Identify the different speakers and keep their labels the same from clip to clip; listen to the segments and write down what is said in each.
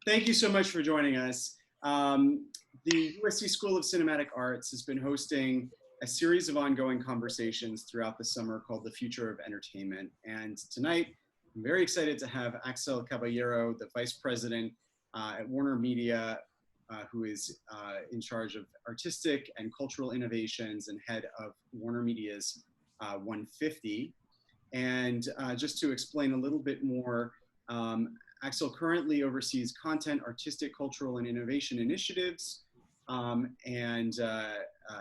Speaker 1: Thank you so much for joining us. The USC School of Cinematic Arts has been hosting a series of ongoing conversations throughout the summer called The Future of Entertainment. And tonight, I'm very excited to have Axel Caballero, the Vice President at WarnerMedia, who is in charge of artistic and cultural innovations and head of WarnerMedia's 150. And just to explain a little bit more, Axel currently oversees content, artistic, cultural, and innovation initiatives, and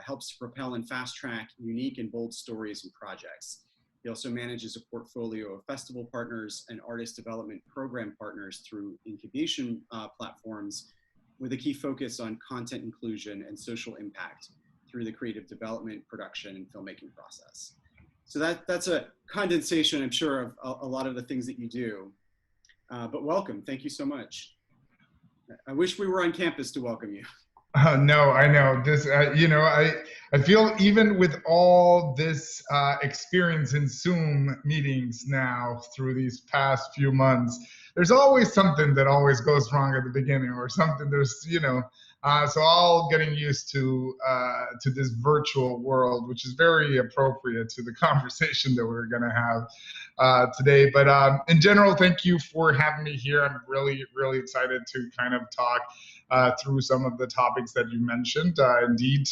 Speaker 1: helps to propel and fast-track unique and bold stories and projects. He also manages a portfolio of festival partners and artist development program partners through incubation platforms with a key focus on content inclusion and social impact through the creative development, production, and filmmaking process. So that's a condensation, I'm sure, of a lot of the things that you do. But welcome, thank you so much. I wish we were on campus to welcome you.
Speaker 2: No, I know this. I feel even with all this experience in Zoom meetings now through these past few months, there's always something that always goes wrong at the beginning, or something. So all getting used to this virtual world, which is very appropriate to the conversation that we're going to have today. But in general, thank you for having me here. I'm really, really excited to kind of talk through some of the topics that you mentioned. Indeed,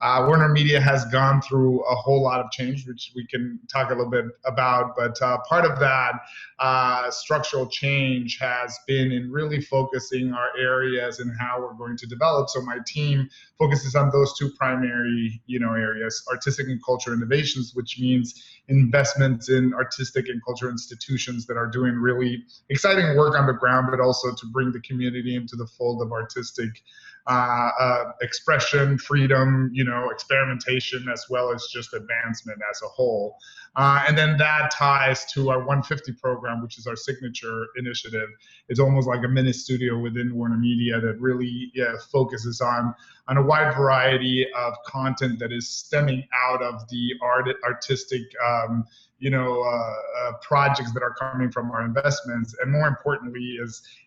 Speaker 2: WarnerMedia has gone through a whole lot of change, which we can talk a little bit about. But part of that structural change has been in really focusing our areas and how we're going to develop. So my team focuses on those two primary, areas: artistic and culture innovations, which means investments in artistic and culture institutions that are doing really exciting work on the ground, but also to bring the community into the fold of artistic expression, freedom, experimentation, as well as just advancement as a whole. And then that ties to our 150 program, which is our signature initiative. It's almost like a mini studio within WarnerMedia that really focuses on a wide variety of content that is stemming out of the artistic projects that are coming from our investments, and more importantly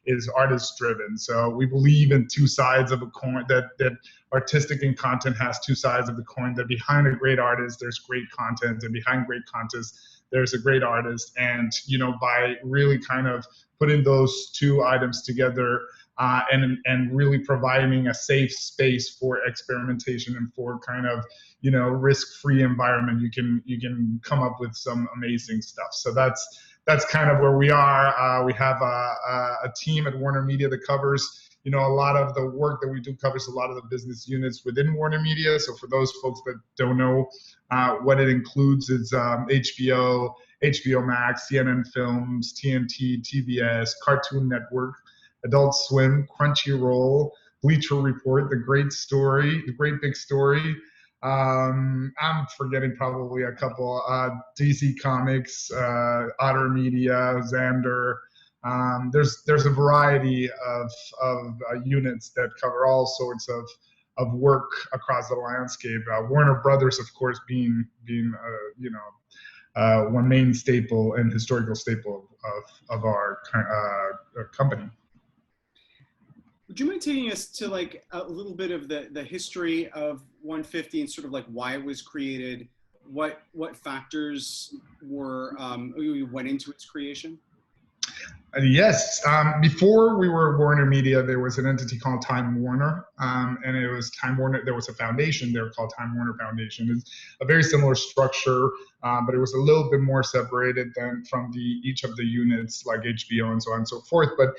Speaker 2: is artist driven. So we believe in two sides of a coin, that artistic and content has two sides of the coin, that behind a great artist there's great content, and behind great content there's a great artist. And by really kind of putting those two items together and really providing a safe space for experimentation and for kind of risk-free environment, you can come up with some amazing stuff. So that's kind of where we are. We have a team at WarnerMedia that covers a lot of the work that we do, covers a lot of the business units within WarnerMedia. So for those folks that don't know what it includes, it's HBO, HBO Max, CNN Films, TNT, TBS, Cartoon Network, Adult Swim, Crunchyroll, Bleacher Report, The Great Big Story. I'm forgetting probably a couple. DC Comics, Otter Media, Xander. There's a variety of units that cover all sorts of work across the landscape. Warner Brothers, of course, being one main staple and historical staple of our company.
Speaker 1: Would you mind taking us to like a little bit of the history of 150 and sort of like why it was created, what factors went into its creation?
Speaker 2: Yes. Before we were WarnerMedia, there was an entity called Time Warner, and it was Time Warner. There was a foundation there called Time Warner Foundation. It's a very similar structure, but it was a little bit more separated than from each of the units like HBO and so on and so forth. But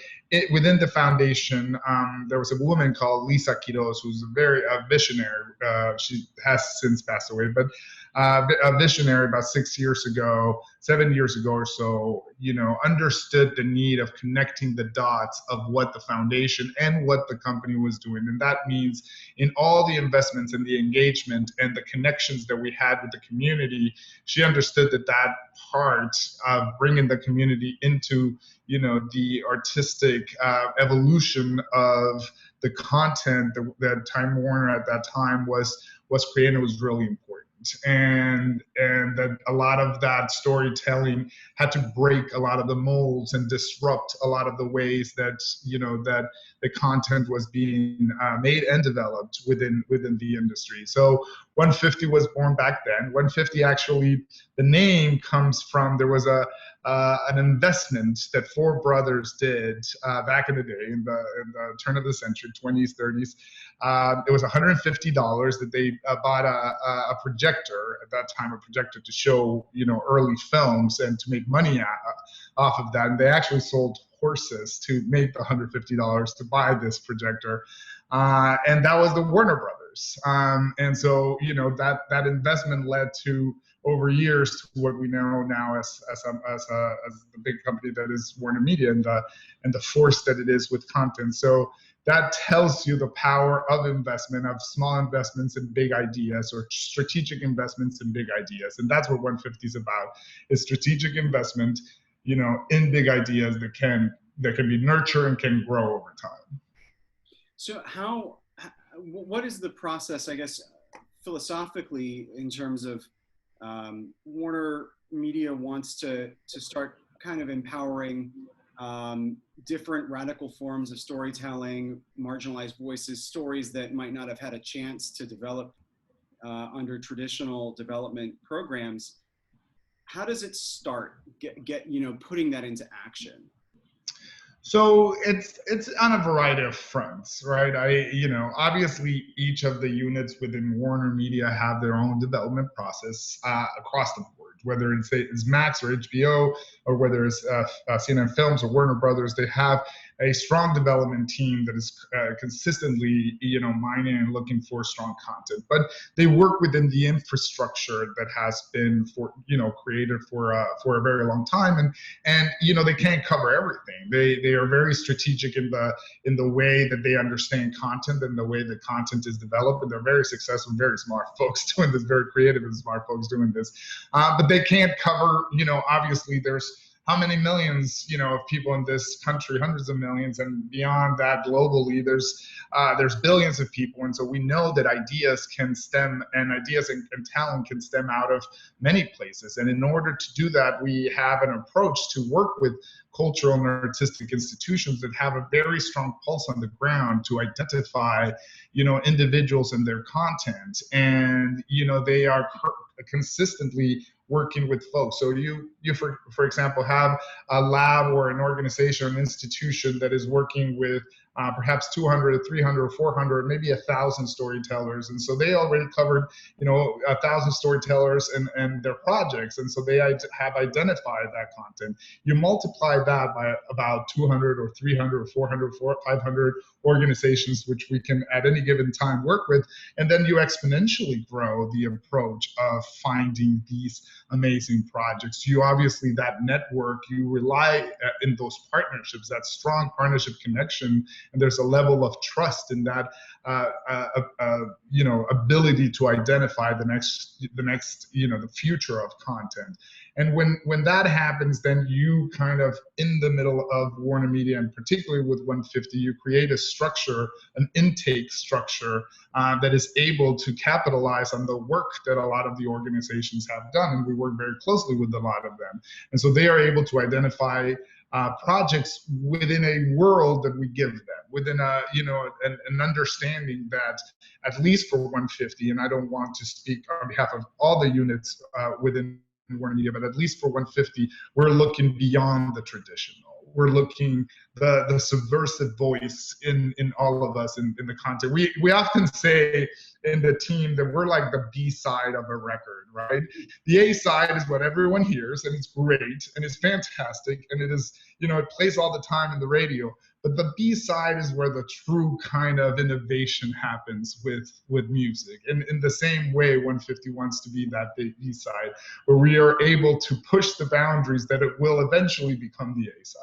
Speaker 2: within the foundation, there was a woman called Lisa Quiroz, who's a visionary. She has since passed away, but a visionary about 7 years ago or so, understood the need of connecting the dots of what the foundation and what the company was doing. And that means in all the investments and the engagement and the connections that we had with the community, she understood that part of bringing the community into, the artistic evolution of the content that Time Warner at that time was creating was really important. and that a lot of that storytelling had to break a lot of the molds and disrupt a lot of the ways that that the content was being made and developed within the industry. So 150 was born back then. 150 actually, the name comes from, there was an investment that four brothers did back in the day, in the turn of the century, 20s, 30s. It was $150 that they bought a projector at that time, a projector to show early films and to make money off of that. And they actually sold horses to make the $150 to buy this projector, and that was the Warner Brothers. And so that investment led to, over years, to what we know now as the big company that is WarnerMedia, and the force that it is with content. So that tells you the power of investment, of small investments in big ideas, or strategic investments in big ideas. And that's what 150 is about, is strategic investment, in big ideas that can be nurtured and can grow over time.
Speaker 1: So what is the process, I guess, philosophically, in terms of Warner Media wants to start kind of empowering different radical forms of storytelling, marginalized voices, stories that might not have had a chance to develop under traditional development programs. How does it start putting that into action?
Speaker 2: So it's on a variety of fronts, right? Obviously each of the units within Warner Media have their own development process across the board, whether it's Max or HBO, or whether it's CNN Films or Warner Brothers. They have a strong development team that is consistently, mining and looking for strong content. But they work within the infrastructure that has been created for a very long time, and they can't cover everything. They are very strategic in the way that they understand content and the way that content is developed, and they're very successful, very smart folks doing this, very creative and smart folks doing this. But they can't cover, obviously there's how many millions, of people in this country, hundreds of millions, and beyond that globally, there's billions of people. And so we know that ideas can stem, and ideas and talent can stem out of many places. And in order to do that, we have an approach to work with cultural and artistic institutions that have a very strong pulse on the ground to identify, individuals and their content. And, they are consistently working with folks. So you for example, have a lab or an organization or an institution that is working with perhaps 200 or 300 or 400, maybe 1,000 storytellers. And so they already covered, 1,000 storytellers and their projects. And so they have identified that content. You multiply that by about 200 or 300 or 400 or 500 organizations, which we can at any given time work with. And then you exponentially grow the approach of finding these amazing projects. You obviously, that network, you rely in those partnerships, that strong partnership connection, and there's a level of trust in that, ability to identify the next, the future of content. And when that happens, then you kind of, in the middle of Warner Media, and particularly with 150, you create a structure, an intake structure that is able to capitalize on the work that a lot of the organizations have done. And we work very closely with a lot of them. And so they are able to identify projects within a world that we give them, within an understanding that, at least for 150, and I don't want to speak on behalf of all the units within Warner Media, but at least for 150, we're looking beyond the traditional. We're looking the subversive voice in all of us in the content. We often say in the team that we're like the B side of a record, right? The A side is what everyone hears, and it's great, and it's fantastic, and it is, it plays all the time in the radio. But the B side is where the true kind of innovation happens with music. And in the same way, 150 wants to be that big B side, where we are able to push the boundaries that it will eventually become the A side.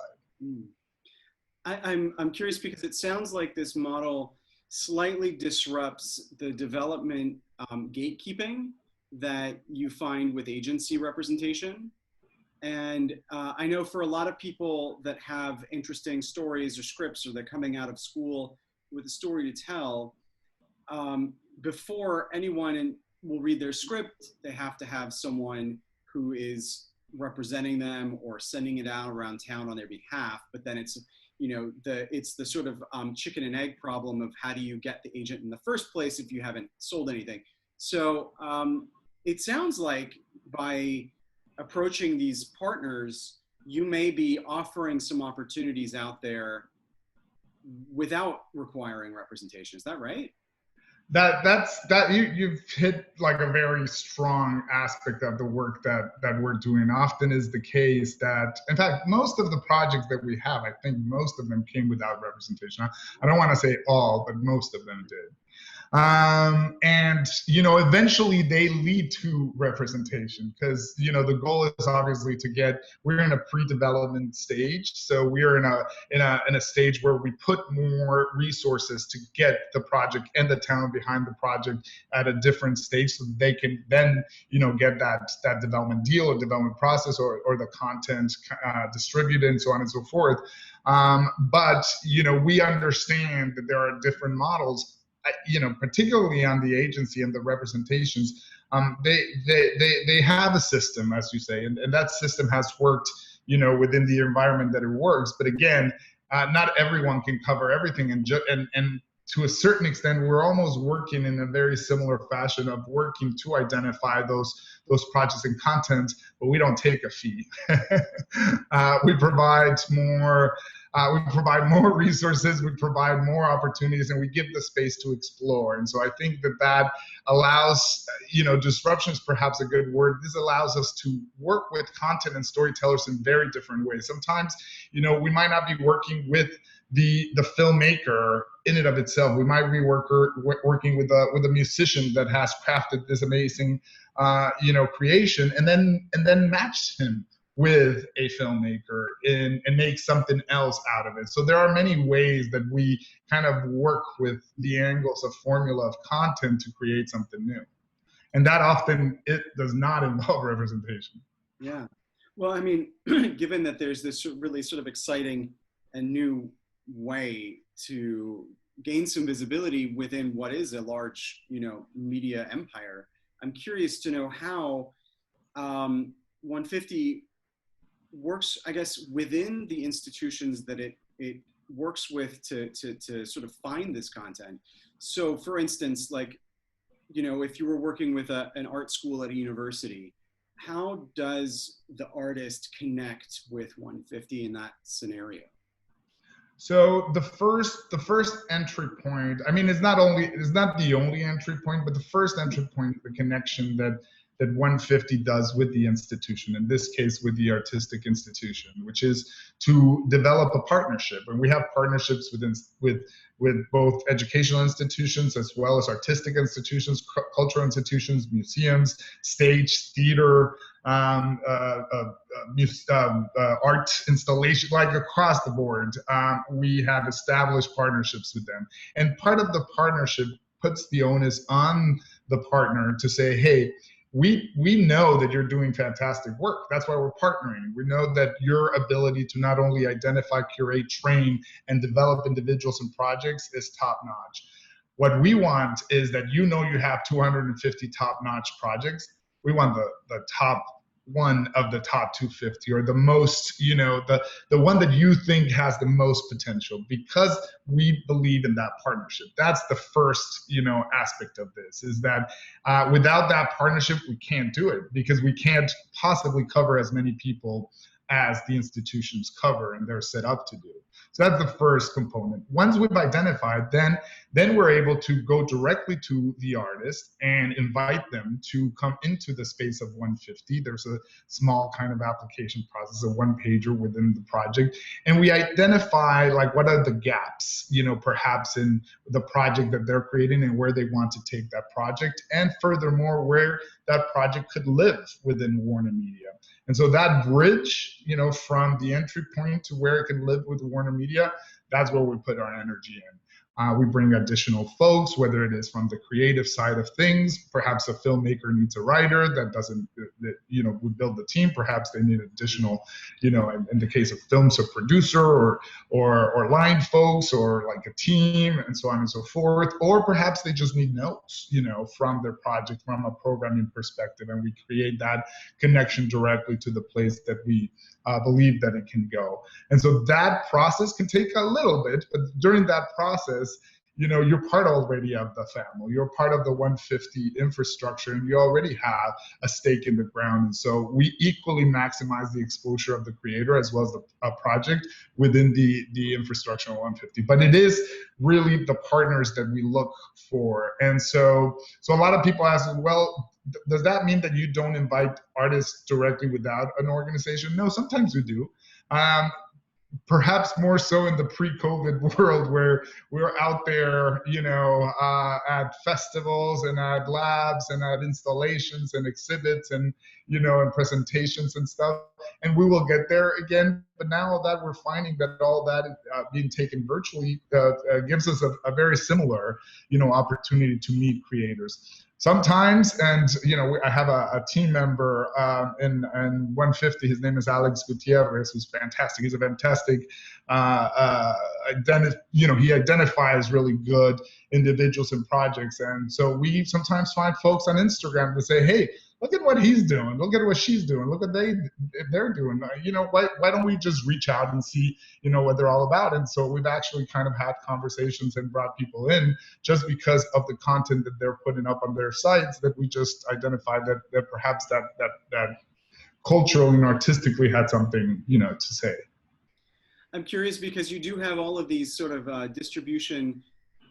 Speaker 1: I'm curious, because it sounds like this model slightly disrupts the development gatekeeping that you find with agency representation. And I know for a lot of people that have interesting stories or scripts, or they're coming out of school with a story to tell, before anyone will read their script, they have to have someone who is representing them or sending it out around town on their behalf. But then it's, it's the sort of chicken and egg problem of how do you get the agent in the first place if you haven't sold anything. So it sounds like by approaching these partners, you may be offering some opportunities out there without requiring representation. Is that right?
Speaker 2: You've hit like a very strong aspect of the work that we're doing. Often is the case that, in fact, most of the projects that we have, I think most of them came without representation. I don't want to say all, but most of them did. And eventually they lead to representation, because the goal is obviously we're in a pre-development stage, so we're in a stage where we put more resources to get the project and the talent behind the project at a different stage, so they can then get that development deal or development process or the content distributed and so on and so forth. But we understand that there are different models. Particularly on the agency and the representations, they have a system, as you say, and that system has worked, within the environment that it works. But again, not everyone can cover everything, and to a certain extent, we're almost working in a very similar fashion of working to identify those projects and content, but we don't take a fee. We provide more. We provide more resources, we provide more opportunities, and we give the space to explore. And so I think that allows, disruption is perhaps a good word. This allows us to work with content and storytellers in very different ways. Sometimes, we might not be working with the filmmaker in and of itself. We might be working with a musician that has crafted this amazing, creation, and then match him with a filmmaker and make something else out of it. So there are many ways that we kind of work with the angles of formula of content to create something new. And that often, it does not involve representation.
Speaker 1: Yeah. Well, I mean, given that there's this really sort of exciting and new way to gain some visibility within what is a large, media empire, I'm curious to know how 150 works, I guess, within the institutions that it works with to sort of find this content. So for instance, like, if you were working with an art school at a university, how does the artist connect with 150 in that scenario?
Speaker 2: So the first entry point, I mean, it's not the only entry point, but the first entry point, the connection that 150 does with the institution, in this case with the artistic institution, which is to develop a partnership. And we have partnerships with both educational institutions as well as artistic institutions, cultural institutions, museums, stage, theater, art installation, like across the board. We have established partnerships with them. And part of the partnership puts the onus on the partner to say, hey, we know that you're doing fantastic work. That's why we're partnering. We know that your ability to not only identify, curate, train, and develop individuals and projects is top notch. What we want is that you have 250 top-notch projects. We want the top one of the top 250, or the most, the one that you think has the most potential, because we believe in that partnership. That's the first, aspect of this, is that without that partnership, we can't do it, because we can't possibly cover as many people as the institutions cover and they're set up to do. So that's the first component. Once we've identified, then we're able to go directly to the artist and invite them to come into the space of 150. There's a small kind of application process, a one-pager within the project. And we identify, like, what are the gaps, perhaps in the project that they're creating and where they want to take that project. And furthermore, where that project could live within WarnerMedia. And so that bridge, from the entry point to where it can live with WarnerMedia, that's where we put our energy in. We bring additional folks, whether it is from the creative side of things. Perhaps a filmmaker needs a writer that doesn't, we build the team. Perhaps they need additional, in the case of films, a producer or line folks or like a team and so on and so forth. Or perhaps they just need notes, from their project, from a programming perspective, and we create that connection directly to the place that we believe that it can go. And so that process can take a little bit, but during that process, you're part already of the family. You're part of the 150 infrastructure, and you already have a stake in the ground. And so we equally maximize the exposure of the creator as well as the project within the infrastructure of 150. But it is really the partners that we look for. And so a lot of people ask, well, does that mean that you don't invite artists directly without an organization? No, sometimes we do. Perhaps more so in the pre-COVID world where we're out there, at festivals and at labs and at installations and exhibits and, and presentations and stuff. And we will get there again. But now that we're finding that all that being taken virtually gives us a very similar, opportunity to meet creators. Sometimes, and I have a team member in 150. His name is Alex Gutierrez, who's fantastic. He's a fantastic, he identifies really good individuals and projects. And so we sometimes find folks on Instagram that say, hey, look at what he's doing. Look at what she's doing. Look what they're doing. Why don't we just reach out and see, what they're all about? And so we've actually kind of had conversations and brought people in just because of the content that they're putting up on their sites, that we just identified that perhaps that culturally and artistically had something, to say.
Speaker 1: I'm curious because you do have all of these sort of distribution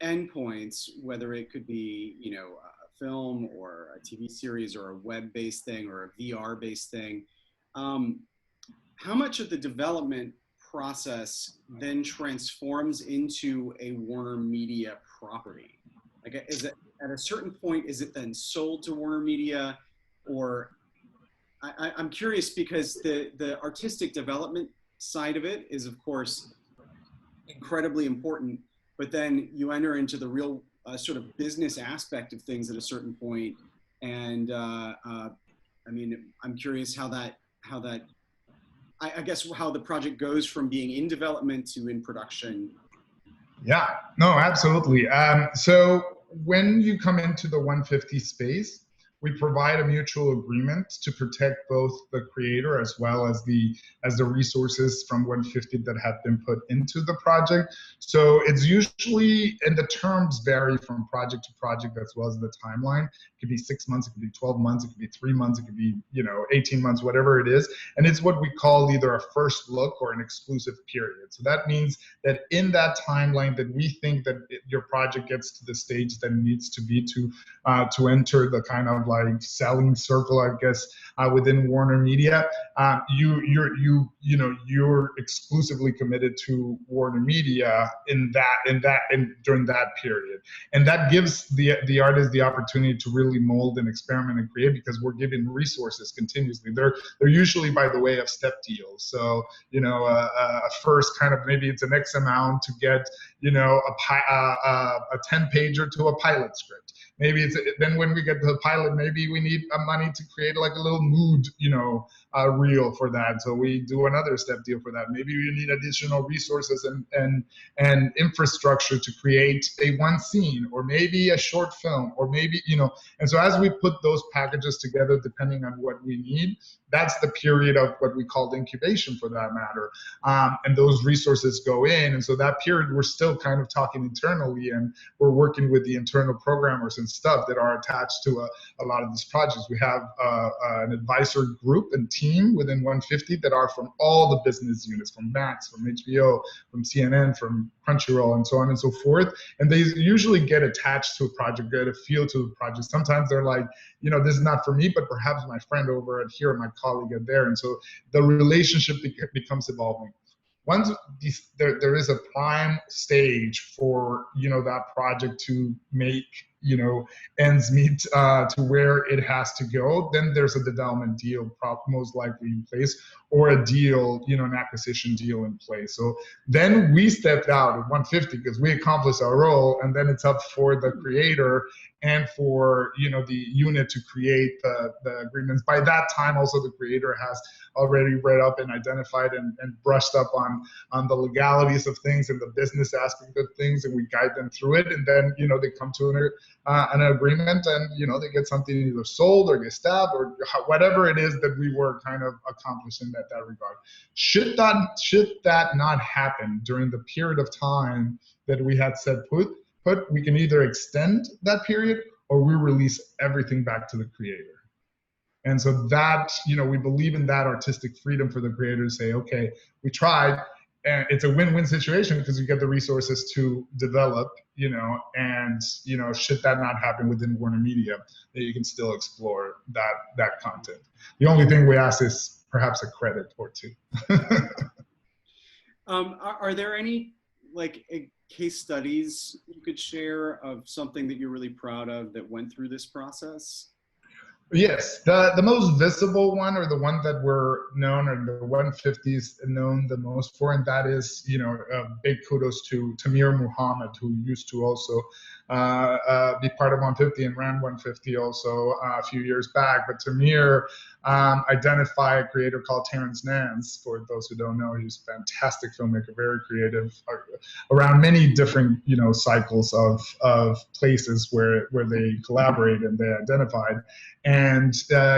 Speaker 1: endpoints, whether it could be, a film or a TV series or a web-based thing or a VR-based thing. How much of the development process then transforms into a WarnerMedia property? Like, is it at a certain point, is it then sold to WarnerMedia? Or I'm curious because the artistic development side of it is, of course, incredibly important, but then you enter into the real sort of business aspect of things at a certain point. And I mean, I'm curious how I guess how the project goes from being in development to in production.
Speaker 2: Yeah, no, absolutely. So when you come into the 150 space, we provide a mutual agreement to protect both the creator as well as the resources from 150 that have been put into the project. So it's usually, and the terms vary from project to project as well as the timeline. It could be 6 months, it could be 12 months, it could be 3 months, it could be 18 months, whatever it is. And it's what we call either a first look or an exclusive period. So that means that in that timeline that we think that your project gets to the stage that it needs to be to enter the kind of like selling circle, I guess, within WarnerMedia, you're exclusively committed to WarnerMedia during that period, and that gives the artist the opportunity to really mold and experiment and create, because we're giving resources continuously. They're usually by the way of step deals. So a first kind of, maybe it's an X amount to get a 10-pager to a pilot script. Maybe then when we get to the pilot, maybe we need money to create like a little mood, reel for that. So we do another step deal for that. Maybe we need additional resources and infrastructure to create a one scene, or maybe a short film, or maybe, and so as we put those packages together, depending on what we need, that's the period of what we call incubation for that matter. And those resources go in. And so that period, we're still kind of talking internally, and we're working with the internal programmers and stuff that are attached to a lot of these projects. We have an advisor group and team within 150 that are from all the business units, from Max, from HBO, from CNN, from Crunchyroll, and so on and so forth. And they usually get attached to a project, get a feel to the project. Sometimes they're like, this is not for me, but perhaps my friend over at here, my colleague at there. And so the relationship becomes evolving. Once there is a prime stage for that project to make ends meet to where it has to go, then there's a development deal most likely in place, or a deal, an acquisition deal in place. So then we stepped out at 150 because we accomplished our role, and then it's up for the creator and for the unit to create the agreements. By that time, also the creator has already read up and identified and brushed up on the legalities of things and the business aspect of things, and we guide them through it. And then they come to an agreement, and they get something either sold or get stabbed or whatever it is that we were kind of accomplishing in that regard. Should that not happen during the period of time that we had set put, we can either extend that period or we release everything back to the creator. And so that, we believe in that artistic freedom for the creator to say, okay, we tried, and it's a win-win situation because you get the resources to develop, and, should that not happen within WarnerMedia, that you can still explore that content. The only thing we ask is perhaps a credit or two.
Speaker 1: Are there any case studies you could share of something that you're really proud of that went through this process?
Speaker 2: Yes, the most visible one, or the one that we're known, or the 150s known the most for, and that is, big kudos to Tamir Muhammad, who used to also be part of 150 and ran 150 also a few years back. But Tamir identified a creator called Terrence Nance. For those who don't know, he's a fantastic filmmaker, very creative, around many different cycles of places where they collaborate and they identified. And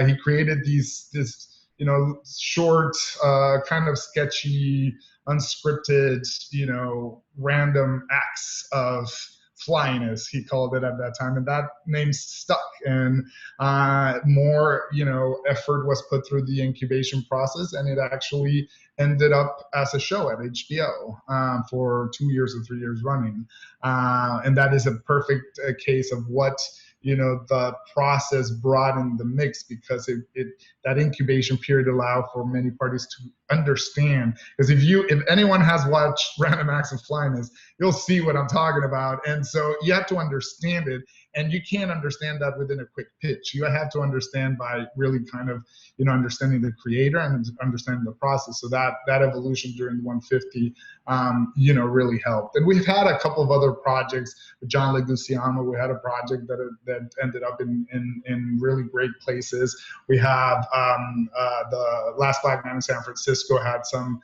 Speaker 2: he created this short, kind of sketchy, unscripted, random acts of flyness, he called it at that time, and that name stuck. And more, effort was put through the incubation process, and it actually ended up as a show at HBO for 2 years or 3 years running. And that is a perfect case of what the process brought in the mix, because that incubation period allowed for many parties to understand. Because if anyone has watched Random Acts of Flyness, you'll see what I'm talking about. And so you have to understand it, and you can't understand that within a quick pitch. You have to understand by really kind of understanding the creator and understanding the process. So that evolution during the 150 really helped. And we've had a couple of other projects with John Leguizamo. We had a project that ended up in really great places. We have the Last Black Man in San Francisco had some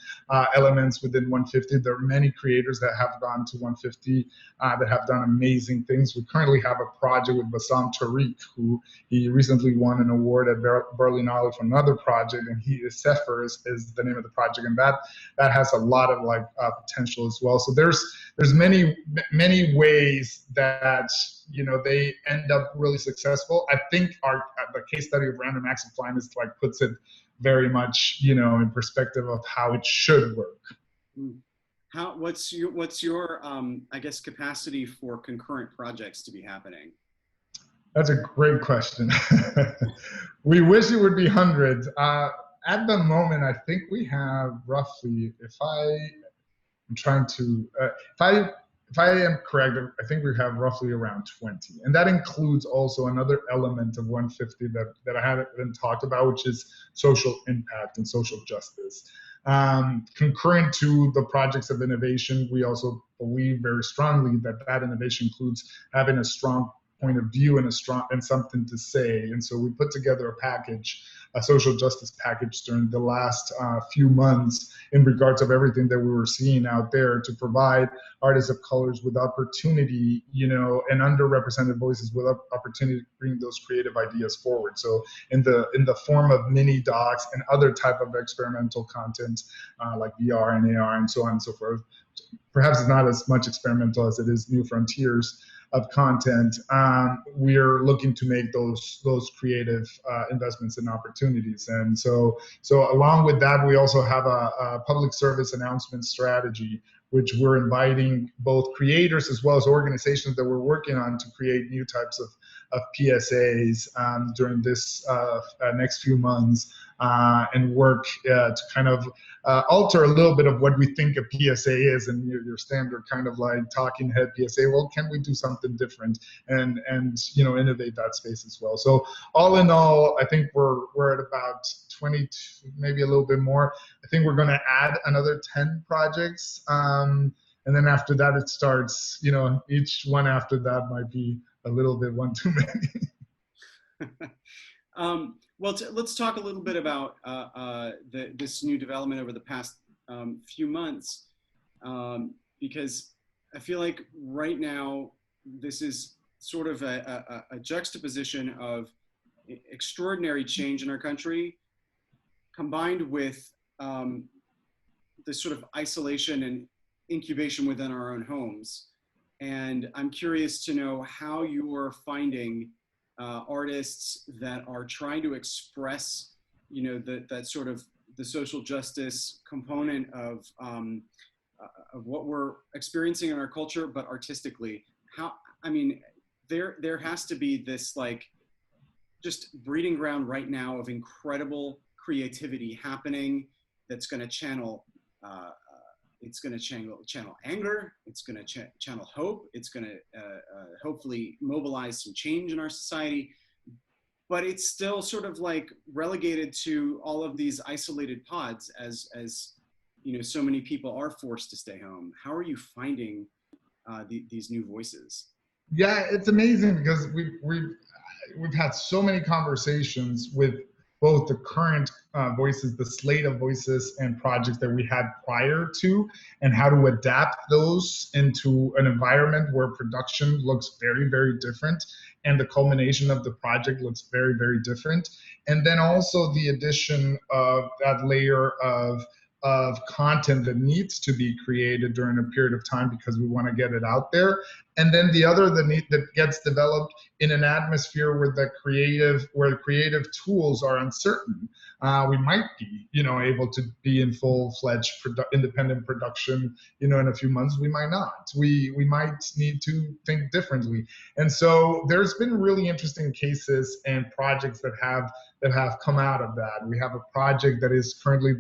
Speaker 2: elements within 150. There are many creators that have gone to 150 that have done amazing things. We currently have a project with Bassam Tariq, who he recently won an award at Berlinale for another project, and Sefer is the name of the project, and that has a lot of potential as well. So there's many ways that they end up really successful. I think the case study of Random Acts of Flyness puts it very much in perspective of how it should work.
Speaker 1: What's your I guess capacity for concurrent projects to be happening?
Speaker 2: That's a great question. We wish it would be hundreds. At the moment, I think we have roughly, if I am correct, I think we have roughly around 20. And that includes also another element of 150 that I haven't talked about, which is social impact and social justice. Concurrent to the projects of innovation, we also believe very strongly that innovation includes having a strong point of view and something to say. And so we put together a social justice package during the last few months in regards of everything that we were seeing out there, to provide artists of colors with opportunity, and underrepresented voices with opportunity to bring those creative ideas forward. So in the form of mini docs and other type of experimental content like VR and AR and so on and so forth. Perhaps it's not as much experimental as it is new frontiers of content. We're looking to make those creative investments and opportunities. And so along with that, we also have a public service announcement strategy, which we're inviting both creators as well as organizations that we're working on to create new types of PSAs during this next few months and work to kind of alter a little bit of what we think a PSA is, and your standard kind of like talking head PSA. Well, can we do something different and innovate that space as well? So all in all, I think we're at about 20, maybe a little bit more. I think we're going to add another 10 projects. And then after that, it starts, each one after that might be a little bit one too many.
Speaker 1: Well, let's talk a little bit about this new development over the past few months, because I feel like right now this is sort of a juxtaposition of extraordinary change in our country, combined with the sort of isolation and incubation within our own homes. And I'm curious to know how you are finding artists that are trying to express, that sort of the social justice component of what we're experiencing in our culture, but artistically. There has to be this like just breeding ground right now of incredible creativity happening that's going to channel. It's going to channel anger. It's going to channel hope. It's going to hopefully mobilize some change in our society. But it's still sort of like relegated to all of these isolated pods as so many people are forced to stay home. How are you finding these new voices?
Speaker 2: Yeah, it's amazing because we've had so many conversations with both the current voices, the slate of voices and projects that we had prior to, and how to adapt those into an environment where production looks very, very different, and the culmination of the project looks very, very different. And then also the addition of that layer of content that needs to be created during a period of time because we want to get it out there. And then the need that gets developed in an atmosphere where creative tools are uncertain. We might be, able to be in full-fledged independent production, in a few months. We might not. We might need to think differently. And so there's been really interesting cases and projects that have come out of that. We have a project that is currently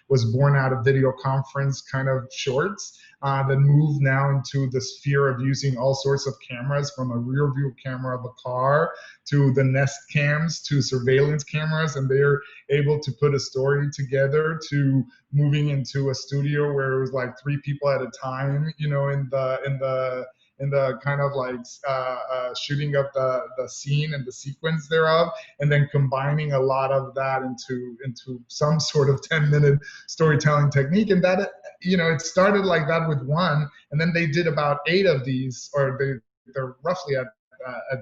Speaker 2: was born out of video conference kind of shorts that move now into the sphere of using all sorts of cameras, from a rear view camera of a car to the Nest cams to surveillance cameras, and they're able to put a story together, to moving into a studio where it was like 3 people at a time, in the kind of like shooting up the scene and the sequence thereof, and then combining a lot of that into some sort of 10-minute storytelling technique. And that, it started like that with one, and then they did about 8 of these, or they're roughly at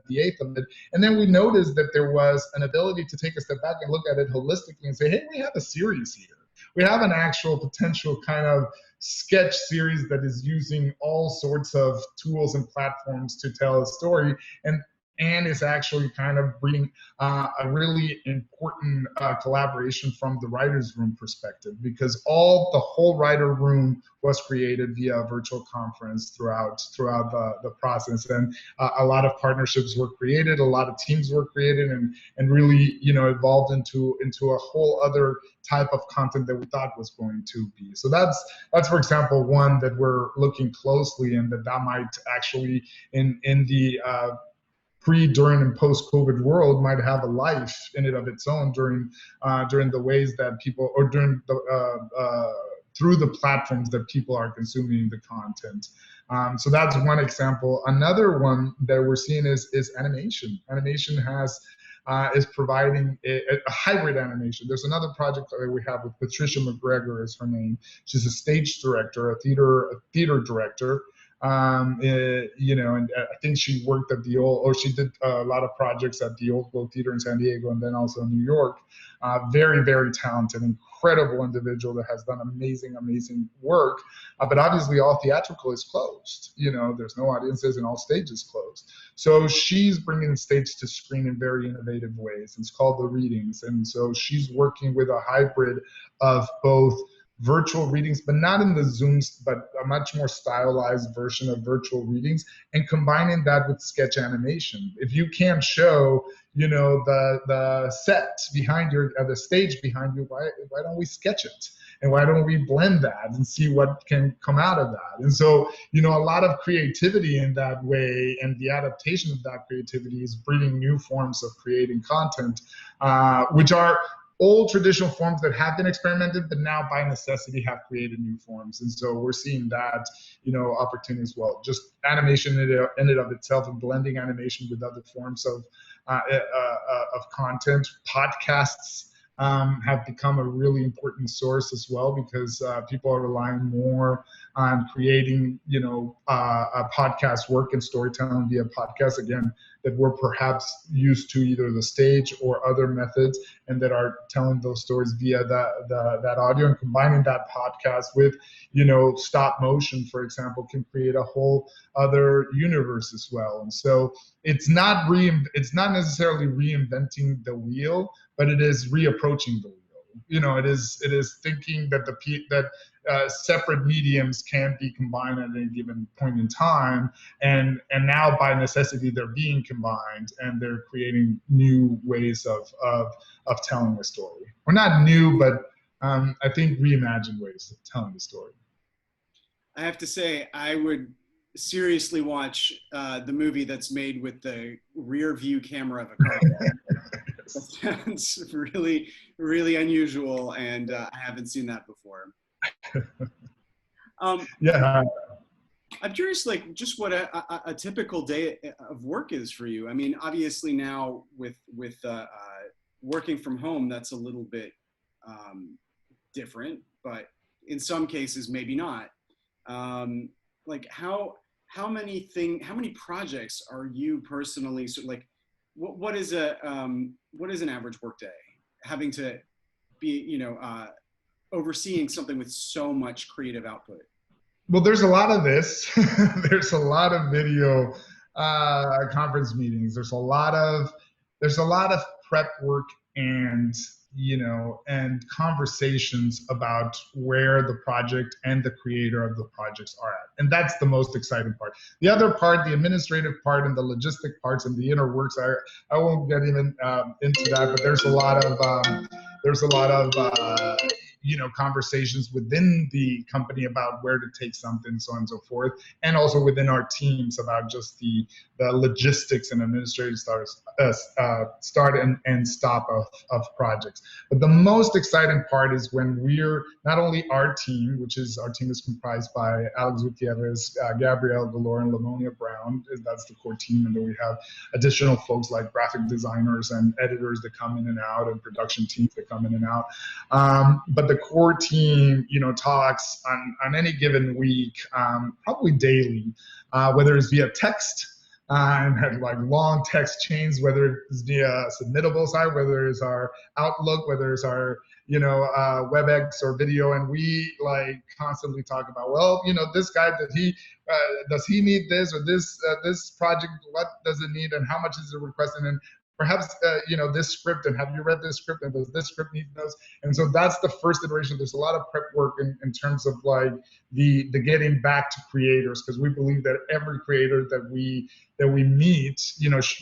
Speaker 2: the 8th of it. And then we noticed that there was an ability to take a step back and look at it holistically and say, hey, we have a series here. We have an actual potential kind of sketch series that is using all sorts of tools and platforms to tell a story, and is actually kind of bringing a really important collaboration from the writer's room perspective, because the whole writer room was created via virtual conference throughout the process, and a lot of partnerships were created, a lot of teams were created, and really evolved into a whole other type of content that we thought was going to be. So that's for example one that we're looking closely, and that might actually in the during, and post-COVID world might have a life in it of its own during the ways that people, or during the through the platforms that people are consuming the content. So that's one example. Another one that we're seeing is animation. Animation is providing a hybrid animation. There's another project that we have with Patricia McGregor is her name. She's a stage director, a theater director. And I think she worked at she did a lot of projects at the Old Globe Theater in San Diego, and then also in New York. Very, very talented, incredible individual that has done amazing work. But obviously all theatrical is closed. There's no audiences and all stages closed. So she's bringing stage to screen in very innovative ways. It's called The Readings. And so she's working with a hybrid of both virtual readings, but not in the Zooms, but a much more stylized version of virtual readings, and combining that with sketch animation. If you can't show, the set behind your, the stage behind you, why don't we sketch it? And why don't we blend that and see what can come out of that? And so, a lot of creativity in that way, and the adaptation of that creativity is breeding new forms of creating content, which are old traditional forms that have been experimented, but now by necessity have created new forms. And so we're seeing that, opportunity as well. Just animation in and of itself, and blending animation with other forms of content. Podcasts have become a really important source as well, because people are relying more on creating, a podcast work and storytelling via podcasts, again, that we're perhaps used to either the stage or other methods, and that are telling those stories via that audio, and combining that podcast with, stop motion, for example, can create a whole other universe as well. And so it's not necessarily reinventing the wheel, but it is reapproaching the wheel. It is thinking that separate mediums can be combined at any given point in time, and now by necessity they're being combined, and they're creating new ways of telling a story. Or not new, but I think reimagined ways of telling the story.
Speaker 1: I have to say, I would seriously watch the movie that's made with the rear view camera of a car. That sounds really, really unusual, and I haven't seen that before.
Speaker 2: Yeah.
Speaker 1: I'm curious, just what a typical day of work is for you. I mean, obviously now with working from home, that's a little bit different, but in some cases, maybe not. How many projects are you personally, what is an average work day, having to be, overseeing something with so much creative output?
Speaker 2: Well, there's a lot of this. There's a lot of video conference meetings. There's a lot of prep work, and and conversations about where the project and the creator of the projects are at. And that's the most exciting part. The other part, the administrative part and the logistic parts and the inner works, I won't get even into that, but there's a lot of conversations within the company about where to take something, so on and so forth, and also within our teams about just the logistics and administrative start and stop of projects. But the most exciting part is when we're not only our team is comprised by Alex Gutierrez, Gabrielle Galore, and Lamonia Brown. That's the core team, and then we have additional folks like graphic designers and editors that come in and out, and production teams that come in and out. But the core team, talks on any given week, probably daily, whether it's via text, and had long text chains, whether it's via submittable side, whether it's our Outlook, whether it's our WebEx or video, and we constantly talk about, well, this guy, does he need this, or this project, what does it need, and how much is it requesting, and perhaps this script, and have you read this script, and does this script need those? And so that's the first iteration. There's a lot of prep work in terms of the getting back to creators, because we believe that every creator that we meet,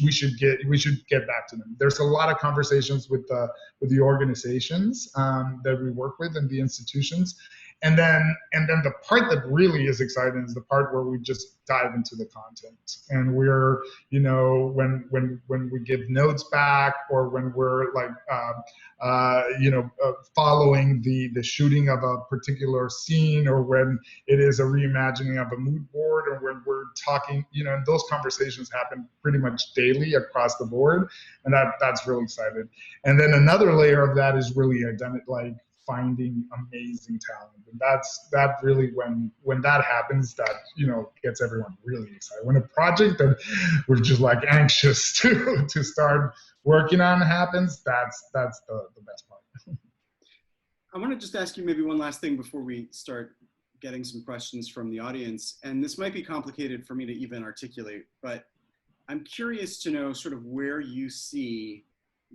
Speaker 2: we should get back to them. There's a lot of conversations with the organizations that we work with and the institutions. And then the part that really is exciting is the part where we just dive into the content, and we're, when we give notes back, or when we're following the shooting of a particular scene, or when it is a reimagining of a mood board, or when we're talking, and those conversations happen pretty much daily across the board, and that's really exciting. And then another layer of that is really finding amazing talent, and that really, when that happens, that gets everyone really excited. When a project that we're just anxious to start working on happens, that's the best part.
Speaker 1: I want to just ask you maybe one last thing before we start getting some questions from the audience, and this might be complicated for me to even articulate, but I'm curious to know sort of where you see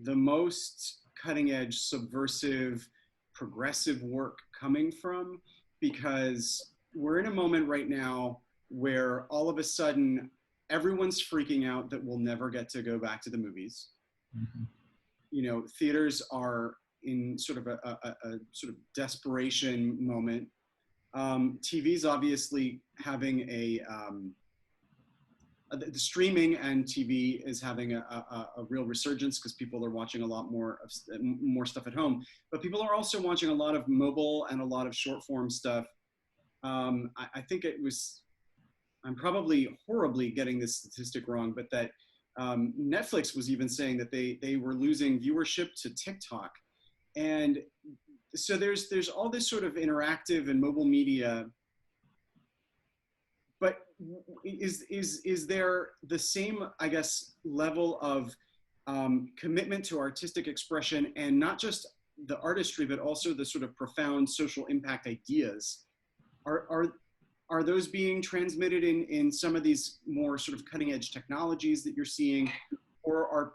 Speaker 1: the most cutting edge, subversive, progressive work coming from, because we're in a moment right now where all of a sudden everyone's freaking out that we'll never get to go back to the movies.
Speaker 2: Mhm.
Speaker 1: You know, theaters are in sort of a sort of desperation moment. TV's obviously having the streaming, and TV is having a real resurgence because people are watching a lot more stuff at home. But people are also watching a lot of mobile and a lot of short form stuff. I think it was, I'm probably horribly getting this statistic wrong, but that Netflix was even saying that they were losing viewership to TikTok. And so there's all this sort of interactive and mobile media, but is there the same, I guess, level of commitment to artistic expression, and not just the artistry, but also the sort of profound social impact ideas? Are those being transmitted in some of these more sort of cutting edge technologies that you're seeing, or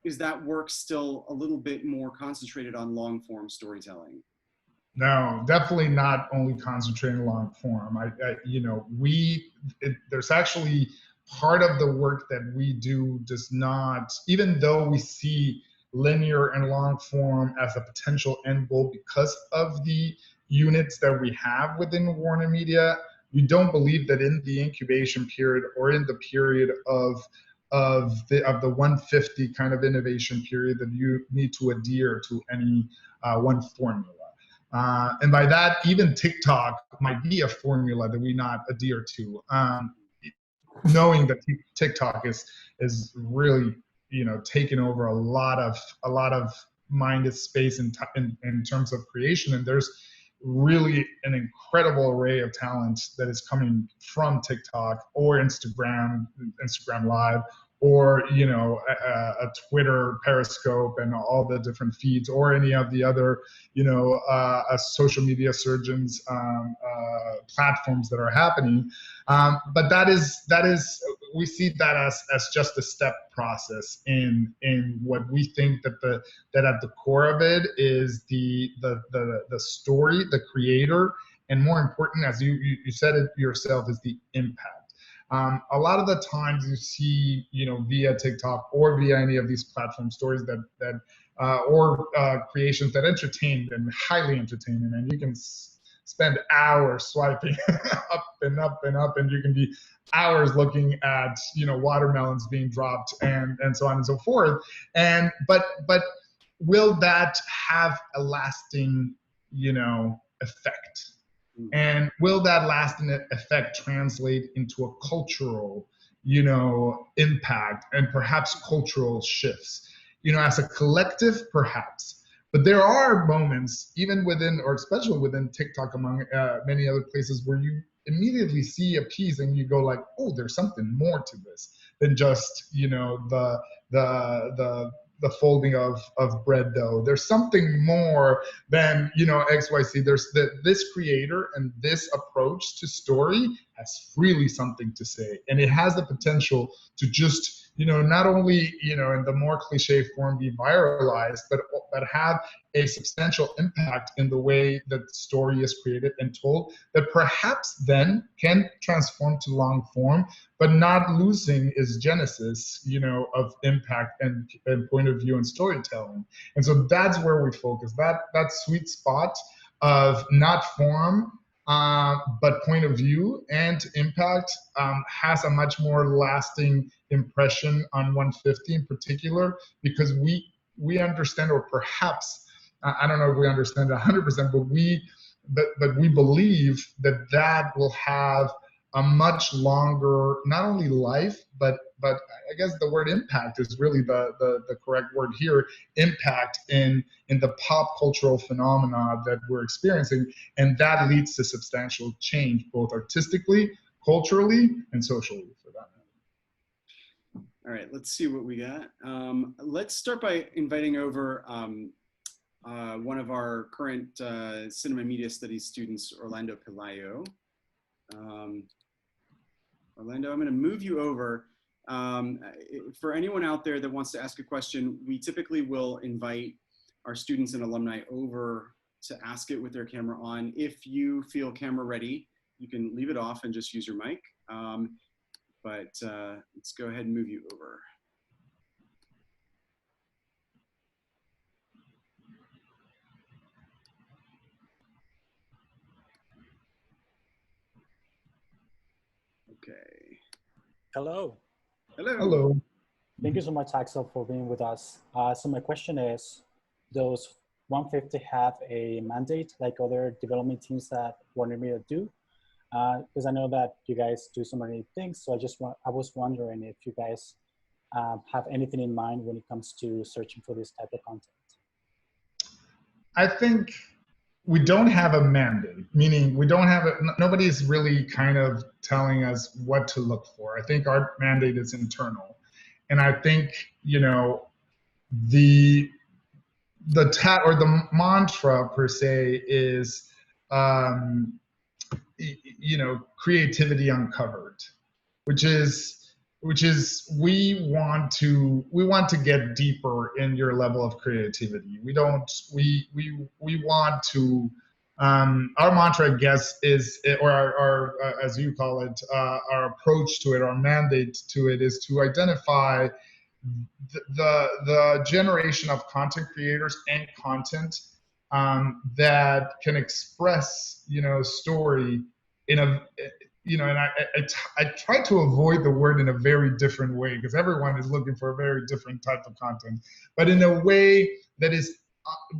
Speaker 1: is that work still a little bit more concentrated on long form storytelling?
Speaker 2: No, definitely not only concentrating long form. There's actually part of the work that we do does not, even though we see linear and long form as a potential end goal because of the units that we have within WarnerMedia, we don't believe that in the incubation period or in the period of the 150 kind of innovation period that you need to adhere to any one formula. And by that, even TikTok might be a formula that we not adhere to, knowing that TikTok is really, taking over a lot of minded space in terms of creation, and there's really an incredible array of talent that is coming from TikTok or Instagram Live, or a Twitter, Periscope, and all the different feeds, or any of the other social media surgeons platforms that are happening. But that is we see that as just a step process in what we think that at the core of it is the story, the creator, and more important, as you said it yourself, is the impact. A lot of the times you see, via TikTok or via any of these platform stories or creations that entertain and highly entertaining, and you can spend hours swiping up and up and up, and you can be hours looking at, watermelons being dropped and so on and so forth. And but will that have a lasting, effect? And will that lasting effect translate into a cultural, impact and perhaps cultural shifts? As a collective, perhaps. But there are moments, even within, or especially within TikTok, among many other places, where you immediately see a piece and you go like, oh, there's something more to this than just, the folding of bread dough. There's something more than, XYZ. There's this creator and this approach to story has really something to say. And it has the potential to just, not only, in the more cliche form be viralized, but have a substantial impact in the way that the story is created and told, that perhaps then can transform to long form, but not losing its genesis, of impact and point of view and storytelling. And so that's where we focus. That sweet spot of not form, but point of view and impact has a much more lasting impression on 150 in particular, because we understand, or perhaps, I don't know if we understand 100%, but we believe that will have a much longer, not only life, but I guess the word impact is really the correct word here, impact in the pop cultural phenomena that we're experiencing. And that leads to substantial change, both artistically, culturally, and socially, for that matter.
Speaker 1: All right, let's see what we got. Let's start by inviting over one of our current cinema media studies students, Orlando Pelayo. Orlando, I'm going to move you over. For anyone out there that wants to ask a question, we typically will invite our students and alumni over to ask it with their camera on. If you feel camera ready, you can leave it off and just use your mic. Let's go ahead and move you over. Okay.
Speaker 3: Hello.
Speaker 1: Hello.
Speaker 2: Hello.
Speaker 3: Thank you so much, Axel, for being with us. So my question is, does 150 have a mandate like other development teams that WarnerMedia do? Because I know that you guys do so many things. So I was wondering if you guys have anything in mind when it comes to searching for this type of content.
Speaker 2: I think we don't have a mandate, meaning we don't have nobody's really kind of telling us what to look for. I think our mandate is internal. And I think, you know, the mantra per se is, you know, creativity uncovered, which is we want to get deeper in your level of creativity. We want to, our mantra, I guess, is, or our as you call it, our approach to it, our mandate to it is to identify the generation of content creators and content that can express, you know, story in a, you know, and I try to avoid the word in a very different way because everyone is looking for a very different type of content, but in a way that is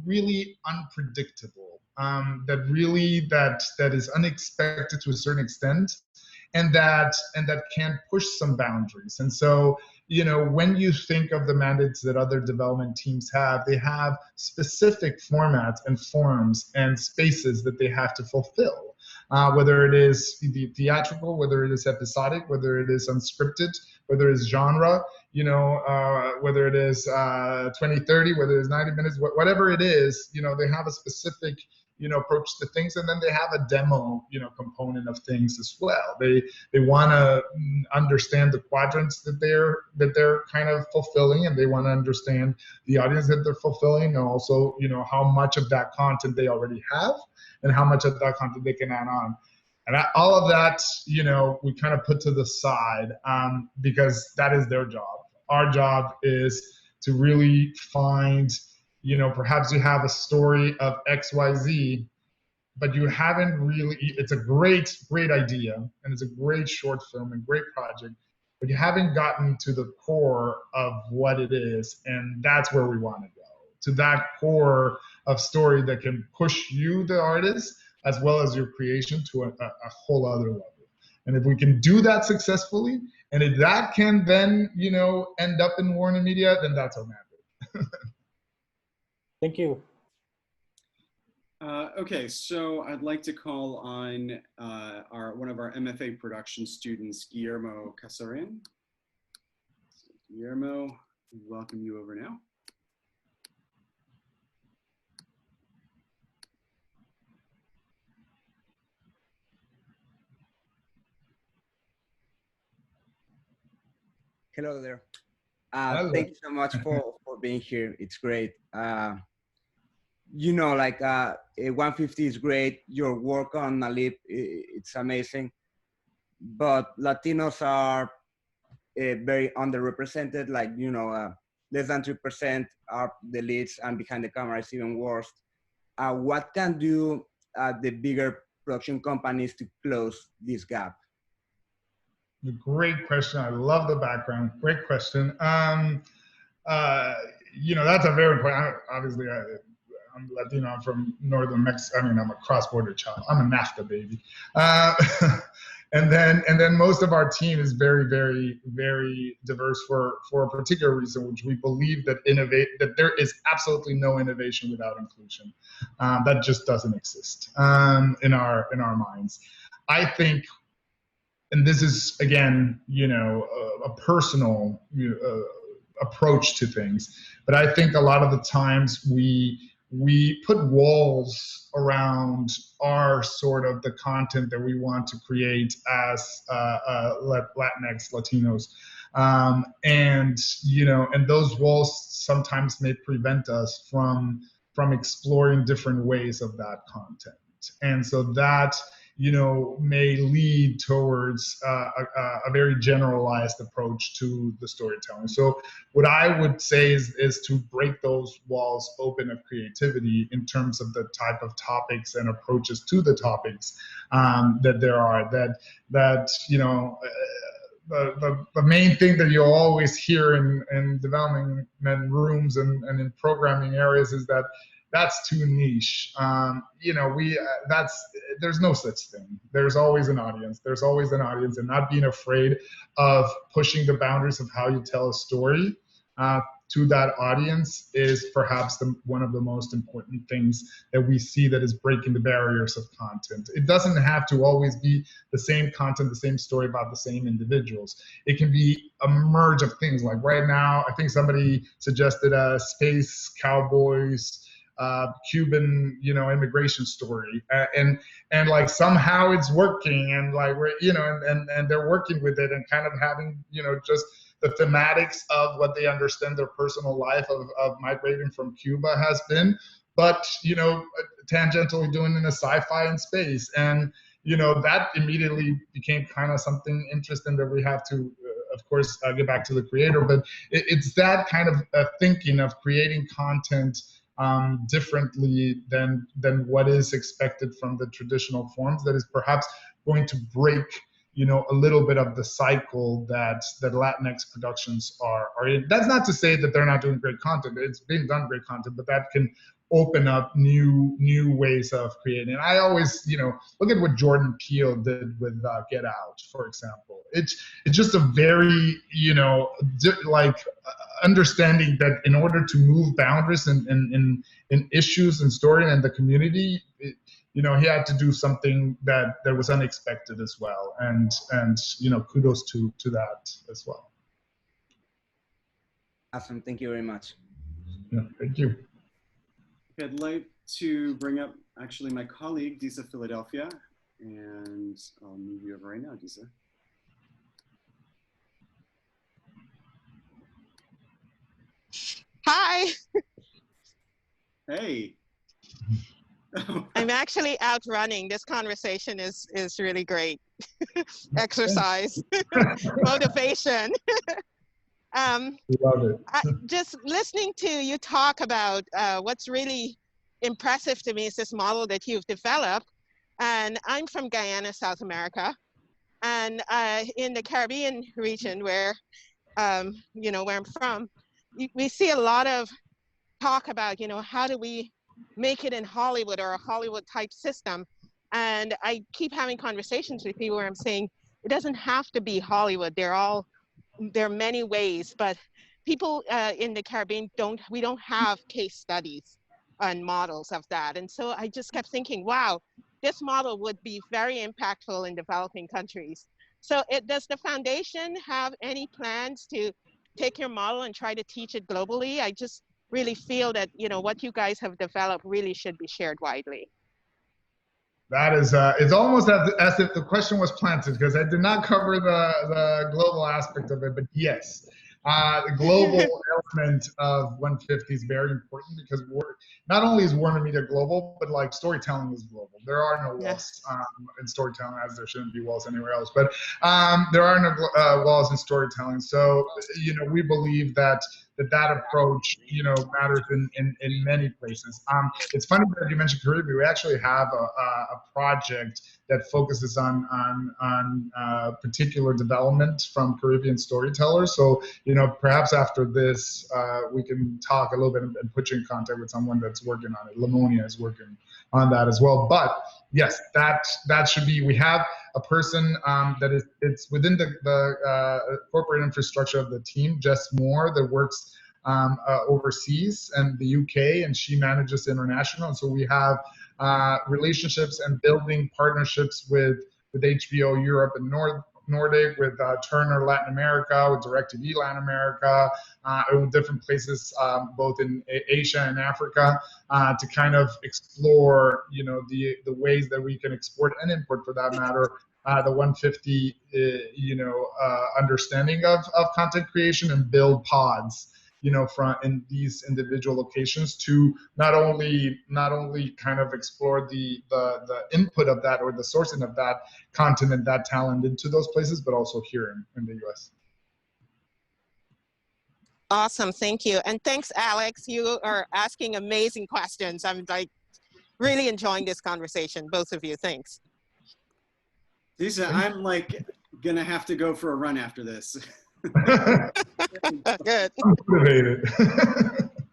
Speaker 2: really unpredictable, that is unexpected to a certain extent, and that can push some boundaries. And so, you know, when you think of the mandates that other development teams have, they have specific formats and forms and spaces that they have to fulfill. Whether it is theatrical, whether it is episodic, whether it is unscripted, whether it is genre, you know, whether it is 20-30, whether it is 90 minutes, whatever it is, you know, they have a specific, you know, approach to things, and then they have a demo, you know, component of things as well. They want to understand the quadrants that they're kind of fulfilling, and they want to understand the audience that they're fulfilling, and also, you know, how much of that content they already have, and how much of that content they can add on. And all of that, you know, we kind of put to the side because that is their job. Our job is to really find, you know, perhaps you have a story of XYZ, but you haven't really, it's a great idea, and it's a great short film and great project, but you haven't gotten to the core of what it is, and that's where we want to go, to that core of story that can push you, the artist, as well as your creation to a whole other level. And if we can do that successfully, and if that can then, you know, end up in WarnerMedia, then that's our mandate.
Speaker 3: Thank you.
Speaker 1: Okay, so I'd like to call on one of our MFA production students, Guillermo Casarina. Guillermo, welcome you over now.
Speaker 4: Hello there.
Speaker 2: Hello.
Speaker 4: Thank you so much for being here. It's great. You know, like 150 is great. Your work on Alip, it's amazing. But Latinos are very underrepresented. Like, you know, less than 3% are the leads, and behind the camera is even worse. What can do the bigger production companies to close this gap?
Speaker 2: Great question. I love the background. Great question. You know, that's a very important. Obviously, I'm Latino. I'm from northern Mexico. I mean, I'm a cross-border child. I'm a NAFTA baby. And then most of our team is very, very, very diverse for a particular reason, which we believe that there is absolutely no innovation without inclusion. That just doesn't exist in our minds. I think. And this is, again, you know, a personal approach to things. But I think a lot of the times we put walls around our sort of the content that we want to create as Latinx, Latinos. And, you know, and those walls sometimes may prevent us from from exploring different ways of that content. And so that, may lead towards a very generalized approach to the storytelling. So what I would say is to break those walls open of creativity in terms of the type of topics and approaches to the topics that there are. The main thing that you'll always hear in development rooms and in programming areas is that that's too niche. There's no such thing. There's always an audience. There's always an audience, and not being afraid of pushing the boundaries of how you tell a story to that audience is perhaps one of the most important things that we see that is breaking the barriers of content. It doesn't have to always be the same content, the same story about the same individuals. It can be a merge of things. Like right now, I think somebody suggested a space cowboys, Cuban, immigration story, and like somehow it's working, and like and they're working with it and kind of having just the thematics of what they understand their personal life of migrating from Cuba has been, but tangentially doing in a sci-fi in space, and that immediately became kind of something interesting that we have to. Of course, get back to the creator, but it's that kind of thinking of creating content differently than what is expected from the traditional forms that is perhaps going to break a little bit of the cycle that Latinx productions are in. That's not to say that they're not doing great content. It's being done great content, but that can open up new ways of creating. And I always, look at what Jordan Peele did with Get Out, for example. It's just a very, understanding that in order to move boundaries in issues and story and the community, he had to do something that was unexpected as well. And kudos to that as well.
Speaker 4: Awesome. Thank you very much.
Speaker 2: Yeah, thank you.
Speaker 1: I'd like to bring up actually my colleague, Disa Philadelphia, and I'll move you over right now, Disa.
Speaker 5: Hi.
Speaker 1: Hey.
Speaker 5: I'm actually out running. This conversation is really great. Exercise, motivation.
Speaker 2: Love it.
Speaker 5: Just listening to you talk about what's really impressive to me is this model that you've developed. And I'm from Guyana, South America, and in the Caribbean region where where I'm from, we see a lot of talk about how do we make it in Hollywood or a Hollywood type system. And I keep having conversations with people where I'm saying it doesn't have to be Hollywood. There are many ways, but people in the Caribbean we don't have case studies and models of that. And so I just kept thinking, wow, this model would be very impactful in developing countries. So does the foundation have any plans to take your model and try to teach it globally? I just really feel that what you guys have developed really should be shared widely.
Speaker 2: That is, it's almost as if the question was planted, because I did not cover the global aspect of it, but yes. The global element of 150 is very important because not only is WarnerMedia global, but like storytelling is global. There are no walls in storytelling, as there shouldn't be walls anywhere else. But there are no walls in storytelling. So we believe that approach matters in many places. It's funny that you mentioned Caribbean. We actually have a project that focuses on particular development from Caribbean storytellers. So perhaps after this we can talk a little bit and put you in contact with someone that's working on it. Lamonia is working on that as well. But yes, that should be. We have a person that it's within the corporate infrastructure of the team, Jess Moore, that works overseas and the UK, and she manages international. And so we have relationships and building partnerships with HBO Europe and Nordic, with Turner Latin America, with DirecTV Latin America, with different places both in Asia and Africa, to kind of explore the ways that we can export and import, for that matter, the 150 understanding of content creation, and build pods from in these individual locations to not only kind of explore the input of that or the sourcing of that content and that talent into those places, but also here in the US.
Speaker 5: Awesome, thank you. And thanks, Alex. You are asking amazing questions. I'm like really enjoying this conversation, both of you, thanks.
Speaker 1: Lisa, I'm like gonna have to go for a run after this.
Speaker 5: Good.
Speaker 2: I'm motivated.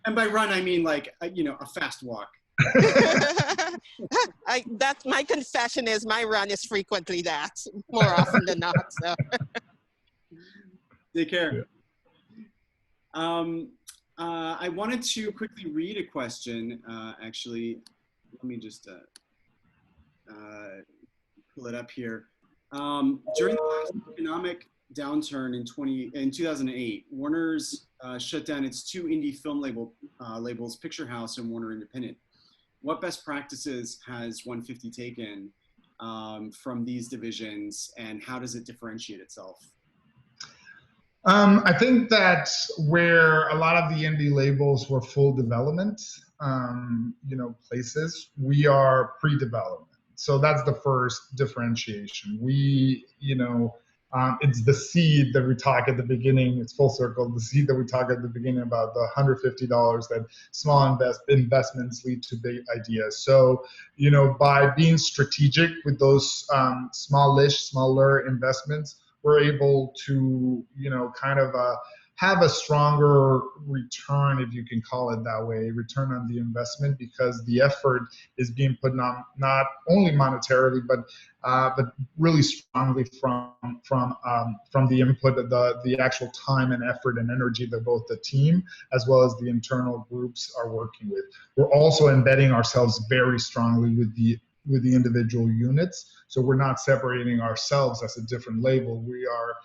Speaker 1: And by run, I mean like, a fast walk.
Speaker 5: That's my confession is my run is frequently that, more often than not, so.
Speaker 1: Take care.
Speaker 2: Yeah.
Speaker 1: I wanted to quickly read a question, actually. Let me just pull it up here. During the last economic downturn in 2008, Warner's shut down its two indie film labels, Picture House and Warner Independent. What best practices has 150 taken from these divisions, and how does it differentiate itself?
Speaker 2: I think that where a lot of the indie labels were full development, places, we are pre-development. So that's the first differentiation. We, it's the seed that we talk at the beginning. It's full circle. The seed that we talk at the beginning about the $150 that small investments lead to big ideas. So, by being strategic with those smaller investments, we're able to, have a stronger return, if you can call it that way, return on the investment, because the effort is being put on not only monetarily, but really strongly from the input of the actual time and effort and energy that both the team as well as the internal groups are working with. We're also embedding ourselves very strongly with the individual units. So we're not separating ourselves as a different label. We are,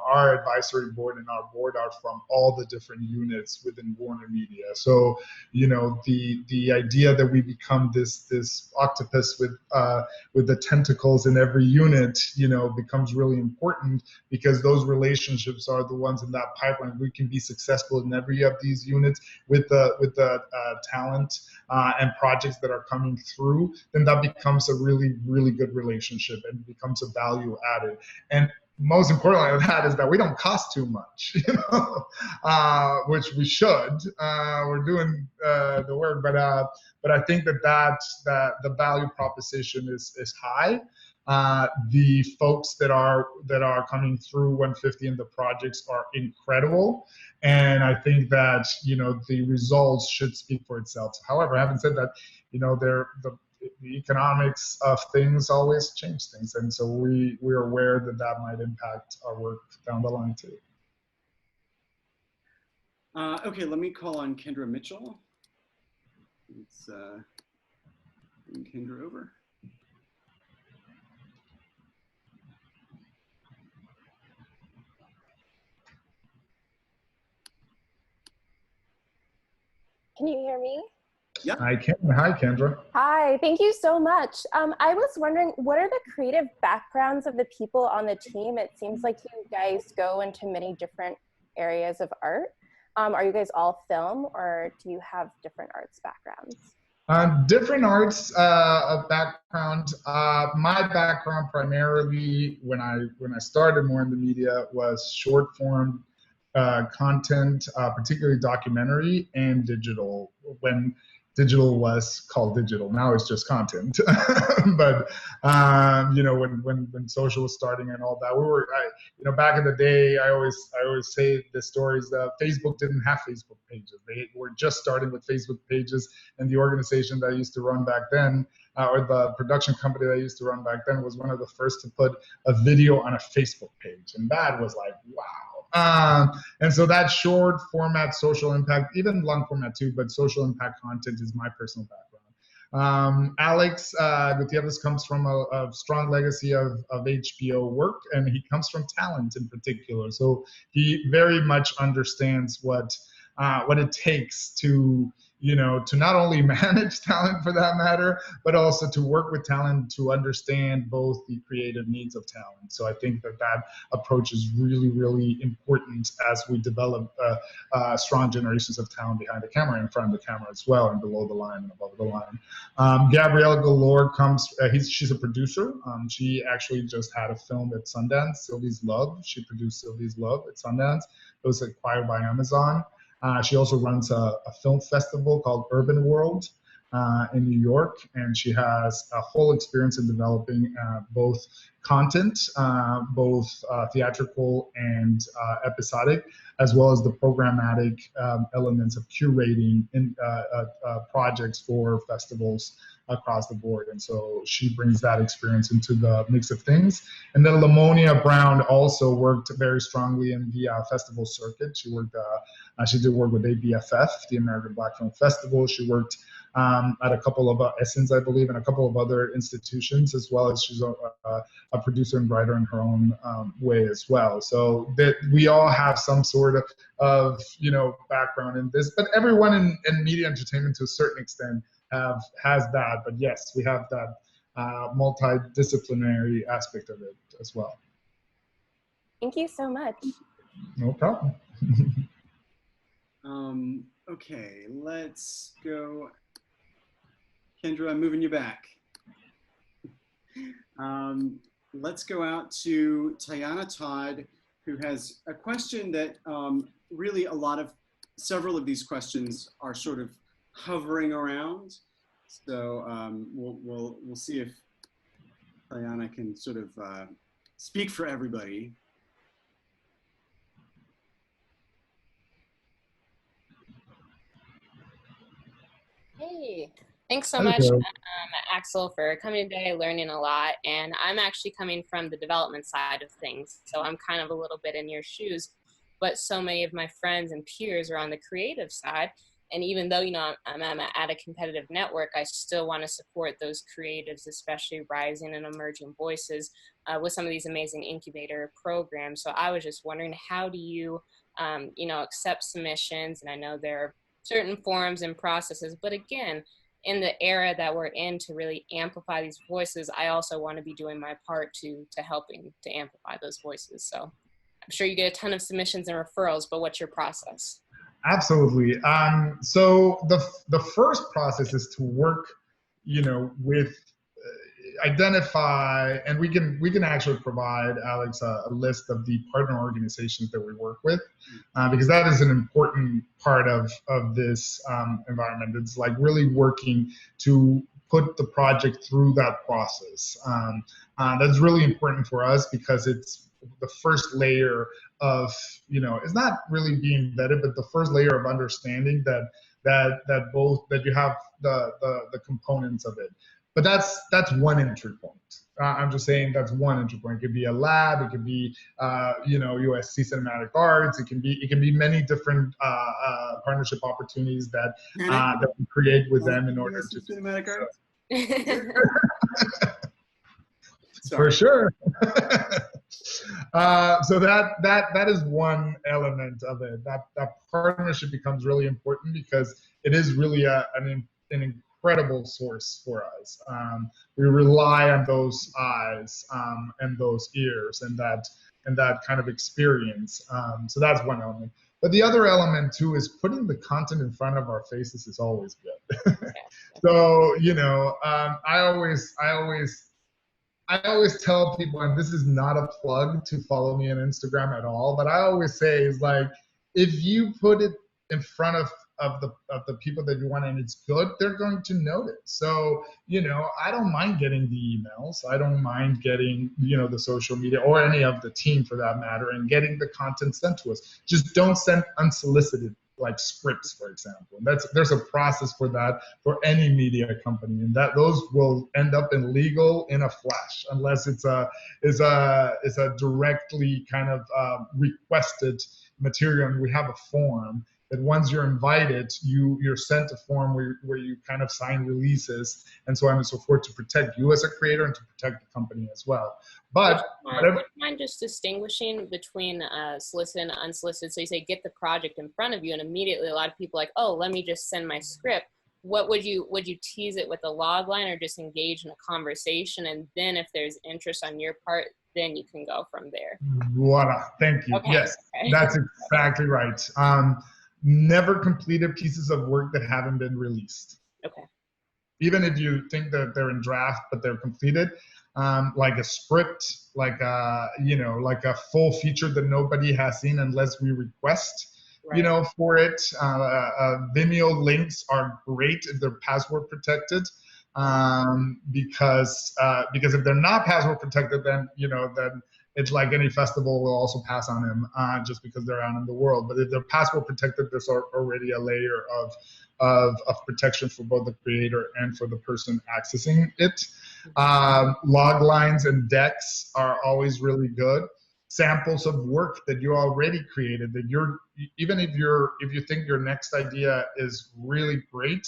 Speaker 2: our advisory board and our board are from all the different units within WarnerMedia. So, the idea that we become this octopus with the tentacles in every unit, becomes really important, because those relationships are the ones in that pipeline. We can be successful in every of these units with the talent and projects that are coming through, then that becomes a really, really good relationship and becomes a value added. And most importantly, that is that we don't cost too much, which we should. We're doing the work, but I think that the value proposition is high. The folks that are coming through 150 in the projects are incredible, and I think that the results should speak for itself. However, having said that, the economics of things always change things, and so we're aware that might impact our work down the line too.
Speaker 1: Okay, let me call on Kendra Mitchell. Let's bring Kendra over.
Speaker 6: Can you hear me?
Speaker 1: Yeah.
Speaker 2: I can. Hi, Kendra.
Speaker 6: Hi, thank you so much. I was wondering, what are the creative backgrounds of the people on the team? It seems like you guys go into many different areas of art. Are you guys all film, or do you have different arts backgrounds?
Speaker 2: Different arts of background. My background primarily, when I started more in the media, was short form content, particularly documentary and digital. When digital was called digital, now it's just content. But when social was starting and all that, we were, back in the day, I always say the stories that Facebook didn't have Facebook pages. They were just starting with Facebook pages, and the organization that I used to run back then, or the production company that I used to run back then, was one of the first to put a video on a Facebook page, and that was like, wow. And so that short format social impact, even long format too, but social impact content is my personal background. Alex Gutierrez comes from a strong legacy of HBO work, and he comes from talent in particular. So he very much understands what it takes to to not only manage talent for that matter, but also to work with talent to understand both the creative needs of talent. So I think that approach is really, really important as we develop strong generations of talent behind the camera, in front of the camera as well, and below the line and above the line. Gabrielle Galore she's a producer. She actually just had a film at Sundance, Sylvie's Love. She produced Sylvie's Love at Sundance. It was acquired by Amazon. She also runs a film festival called Urban World in New York, and she has a whole experience in developing both content, both theatrical and episodic, as well as the programmatic elements of curating projects for festivals across the board. And so she brings that experience into the mix of things. And then Lamonia Brown also worked very strongly in the festival circuit. She did work with ABFF, the American Black Film Festival. She worked at a couple of Essence, I believe, and a couple of other institutions, as well as she's a producer and writer in her own way as well. So that we all have some sort of background in this, but everyone in media entertainment to a certain extent has that. But yes, we have that multidisciplinary aspect of it as well.
Speaker 6: Thank you so much.
Speaker 2: No problem.
Speaker 1: Okay, let's go. Kendra, I'm moving you back. Let's go out to Tayana Todd, who has a question that really several of these questions are sort of hovering around. So we'll see if Tayana can sort of speak for everybody.
Speaker 7: Hey, thanks so much, Axel, for coming today, learning a lot. And I'm actually coming from the development side of things, so I'm kind of a little bit in your shoes. But so many of my friends and peers are on the creative side. And even though, I'm at a competitive network, I still want to support those creatives, especially rising and emerging voices with some of these amazing incubator programs. So I was just wondering, how do you, accept submissions? And I know there are certain forums and processes, but again, in the era that we're in, to really amplify these voices, I also want to be doing my part to helping to amplify those voices. So I'm sure you get a ton of submissions and referrals, but what's your process?
Speaker 2: Absolutely. So the first process is to work, with identify, and we can actually provide Alex a list of the partner organizations that we work with, because that is an important part of this environment. It's like really working to put the project through that process. That's really important for us because it's the first layer of, it's not really being vetted, but the first layer of understanding that you have the components of it. But that's one entry point. I'm just saying that's one entry point. It could be a lab, it could be USC Cinematic Arts, it can be many different partnership opportunities that we create with them in order to
Speaker 1: Cinematic Arts.
Speaker 2: For sure. So that is one element of it. That partnership becomes really important because it is really an incredible source for us. We rely on those eyes and those ears and that kind of experience. So that's one element. But the other element too is putting the content in front of our faces is always good. So I always tell people, and this is not a plug to follow me on Instagram at all, but I always say is like, if you put it in front of the people that you want and it's good, they're going to notice. So, I don't mind getting the emails. I don't mind getting, the social media or any of the team for that matter and getting the content sent to us. Just don't send unsolicited like scripts, for example. There's a process for that for any media company, and those will end up in legal in a flash unless it's a directly kind of requested material and we have a form. that once you're invited, you're sent a form where you kind of sign releases and so on and so forth to protect you as a creator and to protect the company as well. But
Speaker 7: would you mind just distinguishing between solicited and unsolicited? So you say get the project in front of you, and immediately a lot of people are like, oh, let me just send my script. What would you tease it with a log line, or just engage in a conversation, and then if there's interest on your part, then you can go from there?
Speaker 2: Voila, thank you.
Speaker 7: Okay.
Speaker 2: Yes,
Speaker 7: okay.
Speaker 2: That's exactly right. Never completed pieces of work that haven't been released.
Speaker 7: Okay.
Speaker 2: Even if you think that they're in draft but they're completed, like a script, like a full feature that nobody has seen unless we request. Right. For it. Vimeo links are great if they're password protected, because if they're not password protected, then it's like any festival will also pass on them just because they're out in the world. But if they're password protected, there's already a layer of protection for both the creator and for the person accessing it. Log lines and decks are always really good. Samples of work that you already created, that even if you think your next idea is really great,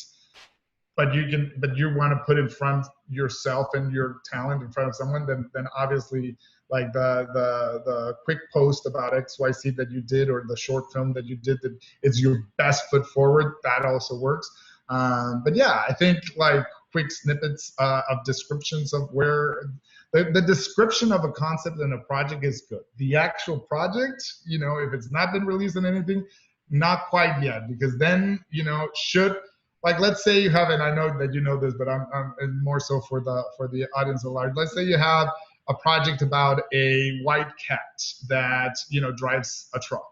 Speaker 2: but you want to put in front yourself and your talent in front of someone, then obviously like the quick post about XYZ that you did, or the short film that you did that is your best foot forward, that also works. But yeah, I think like quick snippets of descriptions of where the description of a concept and a project is good. The actual project, if it's not been released in anything, not quite yet, because then, like, let's say you have, and I know that you know this, but I'm more so for the audience at large. Let's say you have a project about a white cat that, drives a truck.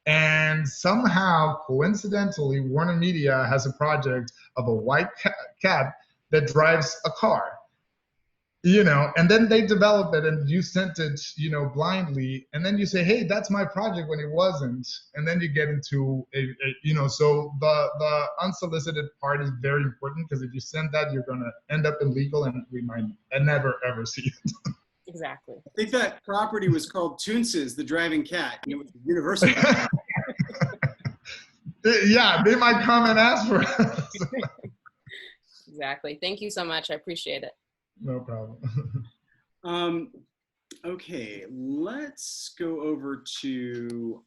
Speaker 2: And somehow, coincidentally, WarnerMedia has a project of a white cat that drives a car. And then they develop it and you sent it, blindly. And then you say, hey, that's my project when it wasn't. And then you get into so the unsolicited part is very important, because if you send that, you're going to end up in legal and we might never, ever see it.
Speaker 7: Exactly.
Speaker 1: I think that property was called Toonces, the driving cat. It was Universal.
Speaker 2: Yeah, they might come and ask for it.
Speaker 7: Exactly. Thank you so much. I appreciate it.
Speaker 2: No problem.
Speaker 1: Okay, let's go over to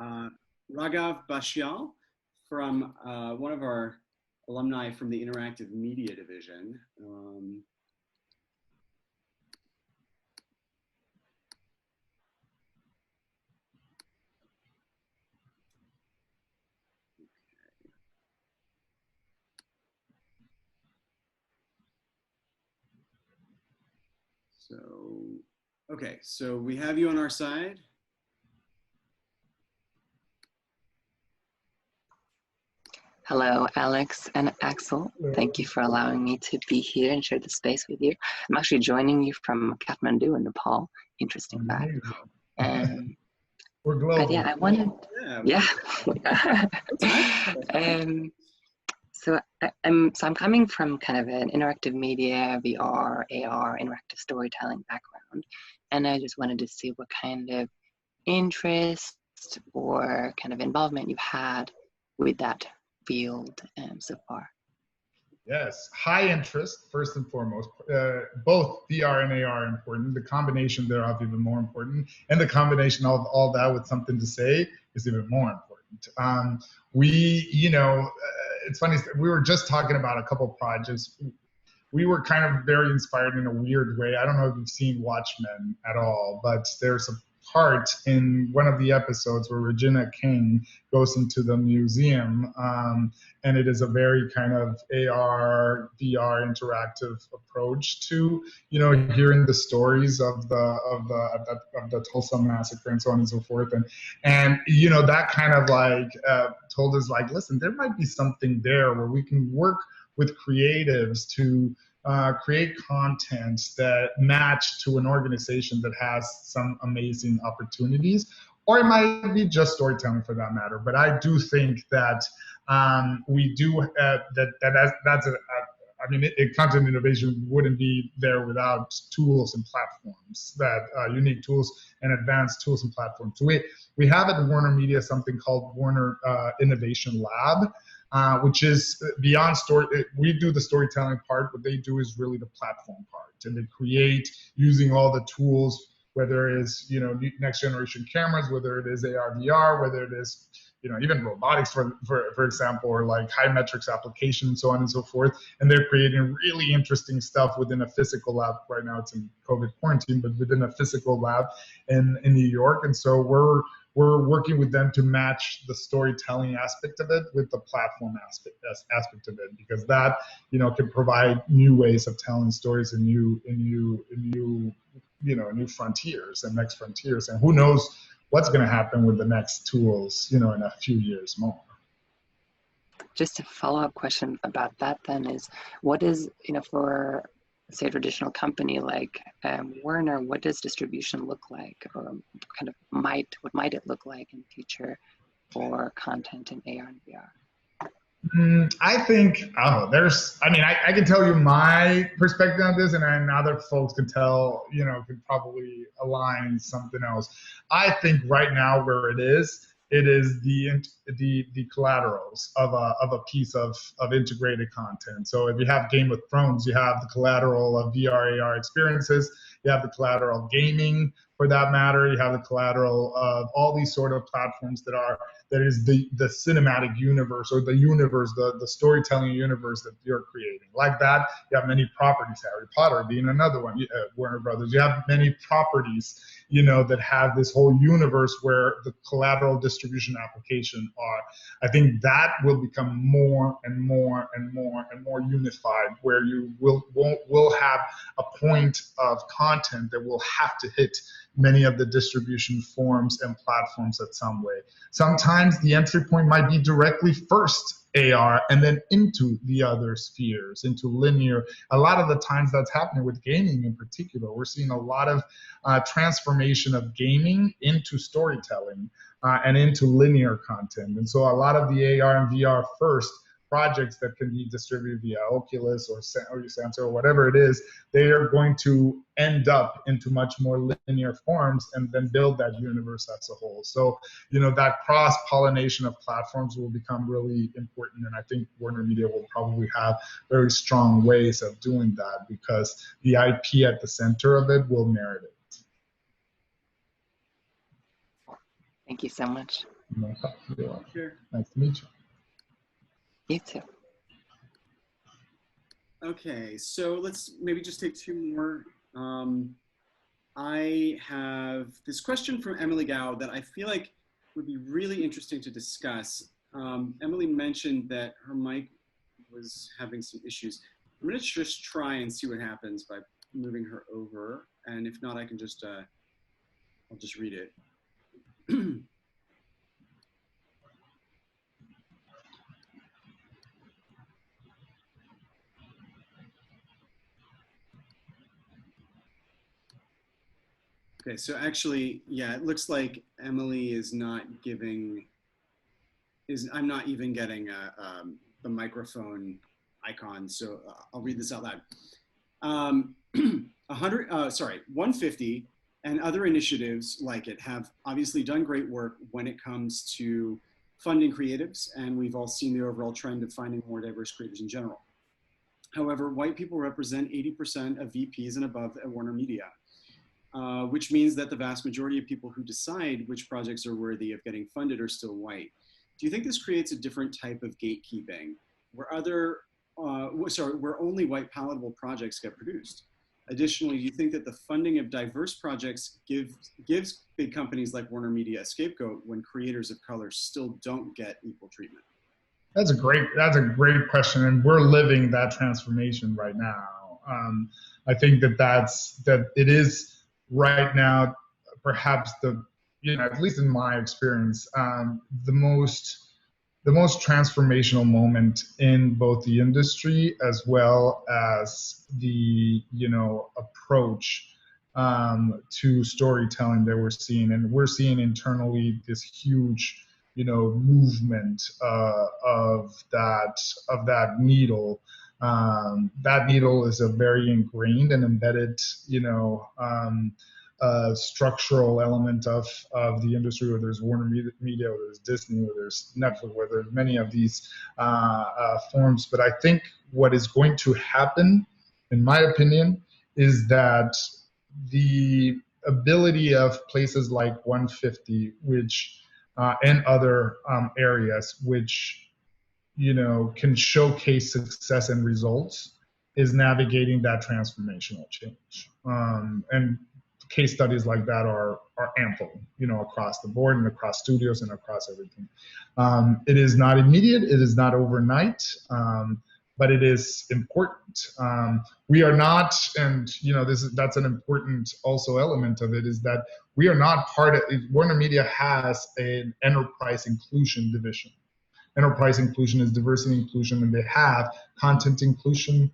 Speaker 1: Raghav Bashyal from one of our alumni from the Interactive Media Division. So we have you on our side.
Speaker 8: Hello, Alex and Axel. Thank you for allowing me to be here and share the space with you. I'm actually joining you from Kathmandu in Nepal. Interesting fact.
Speaker 2: We're global.
Speaker 8: But yeah, I wanted. Yeah. So I'm coming from kind of an interactive media, VR, AR, interactive storytelling background, and I just wanted to see what kind of interest or kind of involvement you've had with that field so far.
Speaker 2: Yes, high interest, first and foremost. Both VR and AR are important. The combination thereof even more important. And the combination of all that with something to say is even more important. It's funny, we were just talking about a couple projects. We were kind of very inspired in a weird way. I don't know if you've seen Watchmen at all, but there's a part in one of the episodes where Regina King goes into the museum, and it is a very kind of AR, VR interactive approach to, hearing the stories of the Tulsa massacre and so on and so forth, and that kind of like told us like, listen, there might be something there where we can work with creatives to create content that match to an organization that has some amazing opportunities, or it might be just storytelling for that matter. But I do think that we do that's a I mean, content innovation wouldn't be there without tools and platforms, that unique tools and advanced tools and platforms. So we have at WarnerMedia something called Warner Innovation Lab, which is beyond story. We do the storytelling part. What they do is really the platform part, and they create using all the tools, whether it is, you know, next generation cameras, whether it is AR, VR, whether it is, you know, even robotics, for example, or like high metrics application and so on and so forth. And they're creating really interesting stuff within a physical lab. Right now it's in COVID quarantine, but within a physical lab in New York. And so we're working with them to match the storytelling aspect of it with the platform aspect of it, because that, you know, can provide new ways of telling stories and new frontiers and next frontiers. And who knows what's going to happen with the next tools, you know, in a few years more.
Speaker 8: Just a follow-up question about that then is, what is, you know, for say a traditional company like Warner, what does distribution look like, or kind of what might it look like in the future for content in AR and VR?
Speaker 2: I think, I can tell you my perspective on this, and then other folks can tell, you know, could probably align something else. I think right now where it is the collaterals of a piece of integrated content. So if you have Game of Thrones, you have the collateral of VR, AR experiences. You have the collateral of gaming, for that matter. You have the collateral of all these sort of platforms that is the cinematic universe, or the storytelling universe that you're creating. Like that, you have many properties, Harry Potter being another one, Warner Brothers. You have many properties, you know, that have this whole universe where the collateral distribution application are. I think that will become more and more and more and more unified, where you will have a point of content that will have to hit many of the distribution forms and platforms at some way. Sometimes the entry point might be directly first AR and then into the other spheres, into linear. A lot of the times that's happening with gaming in particular. We're seeing a lot of transformation of gaming into storytelling and into linear content. And so a lot of the AR and VR first projects that can be distributed via Oculus or Sensor or whatever it is, they are going to end up into much more linear forms and then build that universe as a whole. So, you know, that cross-pollination of platforms will become really important, and I think WarnerMedia will probably have very strong ways of doing that, because the IP at the center of it will merit it.
Speaker 8: Thank you so much.
Speaker 2: Sure. Nice to meet you.
Speaker 8: You too.
Speaker 1: Okay, so let's maybe just take two more. I have this question from Emily Gao that I feel like would be really interesting to discuss. Emily mentioned that her mic was having some issues. I'm gonna just try and see what happens by moving her over, and if not, I can just, I'll just read it. Okay, so actually, yeah, it looks like Emily is not giving, I'm not even getting the microphone icon, so I'll read this out loud. 150 and other initiatives like it have obviously done great work when it comes to funding creatives, and we've all seen the overall trend of finding more diverse creators in general. However, white people represent 80% of VPs and above at WarnerMedia. Which means that the vast majority of people who decide which projects are worthy of getting funded are still white. Do you think this creates a different type of gatekeeping where where only white palatable projects get produced? Additionally, do you think that the funding of diverse projects gives big companies like WarnerMedia a scapegoat when creators of color still don't get equal treatment?
Speaker 2: That's a great question, and we're living that transformation right now. I think that it is right now, perhaps at least in my experience, the most transformational moment in both the industry as well as the, approach to storytelling that we're seeing. And we're seeing internally this huge, movement of that needle That needle is a very ingrained and embedded, structural element of the industry, whether there's WarnerMedia, whether there's Disney, whether there's Netflix, whether there's many of these forms. But I think what is going to happen, in my opinion, is that the ability of places like 150, which and other areas, which can showcase success and results, is navigating that transformational change. And case studies like that are ample, across the board and across studios and across everything. It is not immediate, it is not overnight, but it is important. We are not, and that's an important also element of it, is that we are not part of, WarnerMedia has an enterprise inclusion division. Enterprise inclusion is diversity inclusion, and they have content inclusion,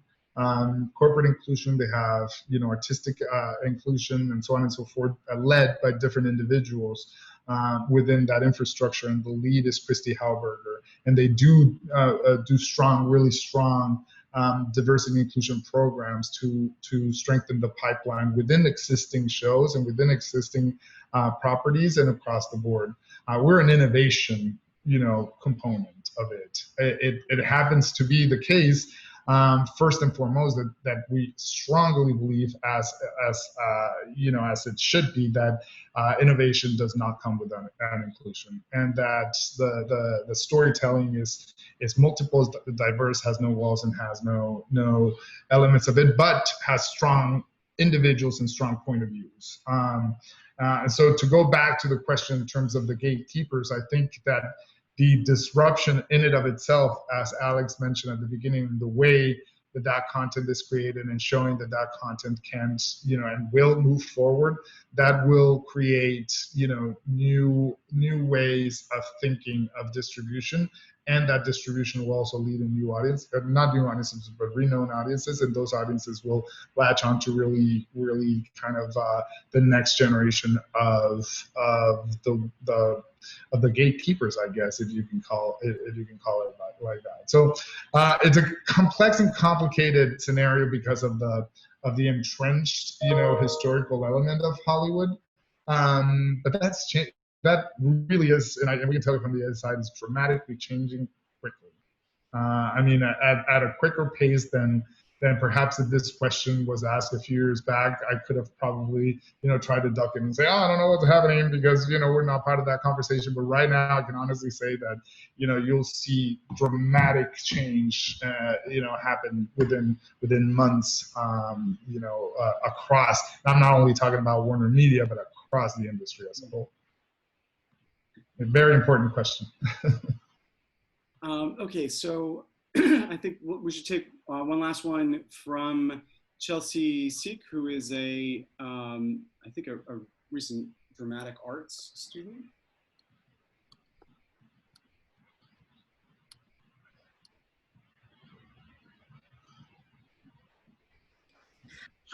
Speaker 2: corporate inclusion, they have artistic inclusion, and so on and so forth, led by different individuals within that infrastructure. And the lead is Christy Hauberger, and they do really strong diversity inclusion programs to strengthen the pipeline within existing shows and within existing properties and across the board. We're an innovation component of it. It happens to be the case, first and foremost, that we strongly believe, as it should be, that innovation does not come without inclusion, and that the storytelling is multiple, diverse, has no walls, and has no elements of it, but has strong individuals and strong point of views. And so to go back to the question in terms of the gatekeepers, I think that the disruption in and of itself, as Alex mentioned at the beginning, the way that content is created and showing that content can, and will move forward, that will create, new ways of thinking of distribution. And that distribution will also lead in new audience, not new audiences, but renowned audiences, and those audiences will latch on to really kind of the next generation of the gatekeepers, I guess, if you can call it like that. So it's a complex and complicated scenario because of the entrenched, historical element of Hollywood. But that's changed. That really is, and we can tell you from the other side, is dramatically changing quickly. At a quicker pace than perhaps if this question was asked a few years back. I could have probably, tried to duck it and say, I don't know what's happening because, we're not part of that conversation. But right now, I can honestly say that, you'll see dramatic change, happen within months, across. I'm not only talking about WarnerMedia, but across the industry as a whole. A very important question.
Speaker 1: Okay, so I think we should take one last one from Chelsea Seek, who is I think a recent dramatic arts student.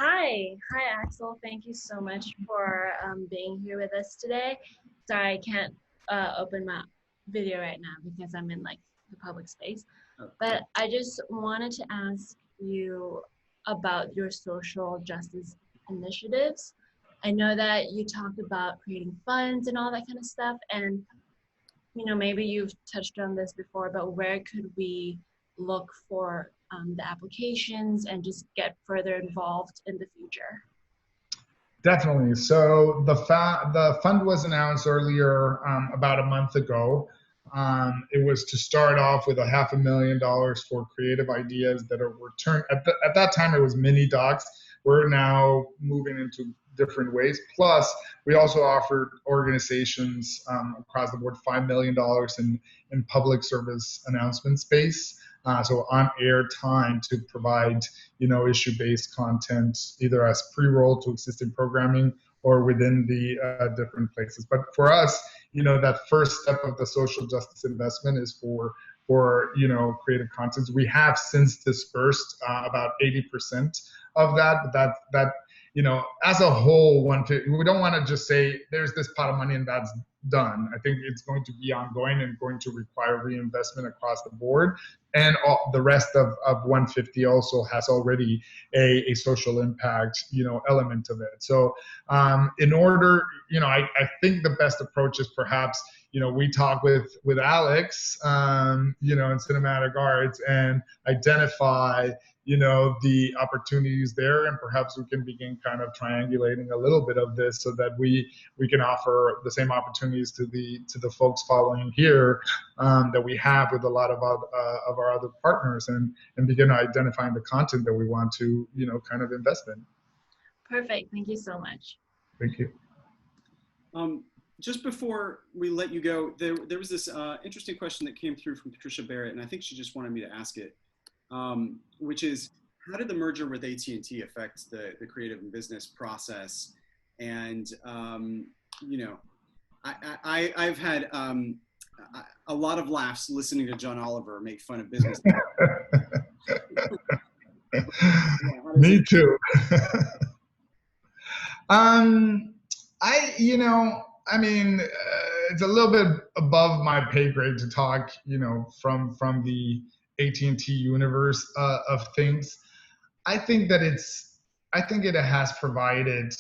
Speaker 9: Hi Axel. Thank you so much for being here with us today. Sorry, I can't open my video right now because I'm in the public space. But I just wanted to ask you about your social justice initiatives. I know that you talked about creating funds and all that kind of stuff, and maybe you've touched on this before, but where could we look for the applications and just get further involved in the future?
Speaker 2: Definitely. So the fund was announced earlier, about a month ago. It was to start off with $500,000 for creative ideas that were turned, at that time it was mini docs. We're now moving into different ways. Plus, we also offered organizations across the board $5 million in public service announcement space. So on-air time to provide, issue-based content, either as pre-roll to existing programming or within the different places. But for us, that first step of the social justice investment is for creative content. We have since dispersed about 80% of that. But that as a whole, we don't want to just say there's this pot of money and done. I think it's going to be ongoing and going to require reinvestment across the board. And the rest of 150 also has already a social impact, element of it. So in order, I think the best approach is perhaps, we talk with Alex, in cinematic arts and identify, the opportunities there, and perhaps we can begin kind of triangulating a little bit of this so that we can offer the same opportunities to the folks following here that we have with a lot of our other partners, and begin identifying the content that we want to, kind of invest in.
Speaker 9: Perfect. Thank you so much.
Speaker 2: Thank you.
Speaker 1: Just before we let you go, there was this interesting question that came through from Patricia Barrett, and I think she just wanted me to ask it, which is, how did the merger with AT&T affect the creative and business process? And, I've had a lot of laughs listening to John Oliver make fun of business.
Speaker 2: Me too. It's a little bit above my pay grade to talk, from the AT&T universe of things. I think it has provided,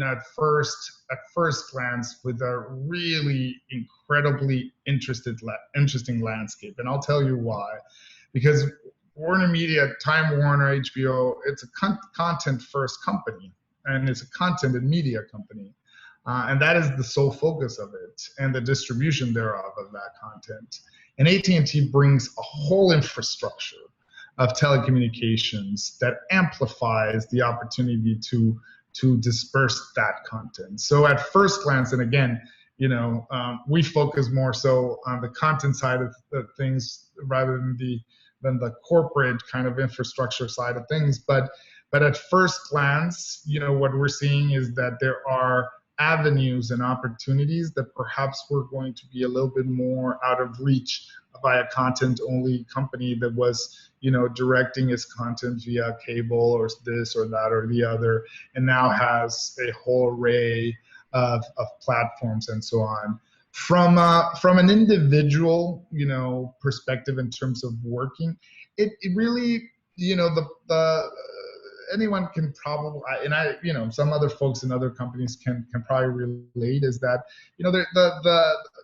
Speaker 2: at first glance, with a really incredibly interesting landscape. And I'll tell you why. Because WarnerMedia, Time Warner, HBO, it's a content first company, and it's a content and media company. And that is the sole focus of it, and the distribution thereof of that content. And AT&T brings a whole infrastructure of telecommunications that amplifies the opportunity to disperse that content. So at first glance, and again, we focus more so on the content side of things rather than the corporate kind of infrastructure side of things. But at first glance, what we're seeing is that there are avenues and opportunities that perhaps were going to be a little bit more out of reach by a content-only company that was, directing its content via cable or this or that or the other, and now has a whole array of platforms and so on. From an individual, perspective in terms of working, it really, anyone can probably, and some other folks in other companies can probably relate, is that,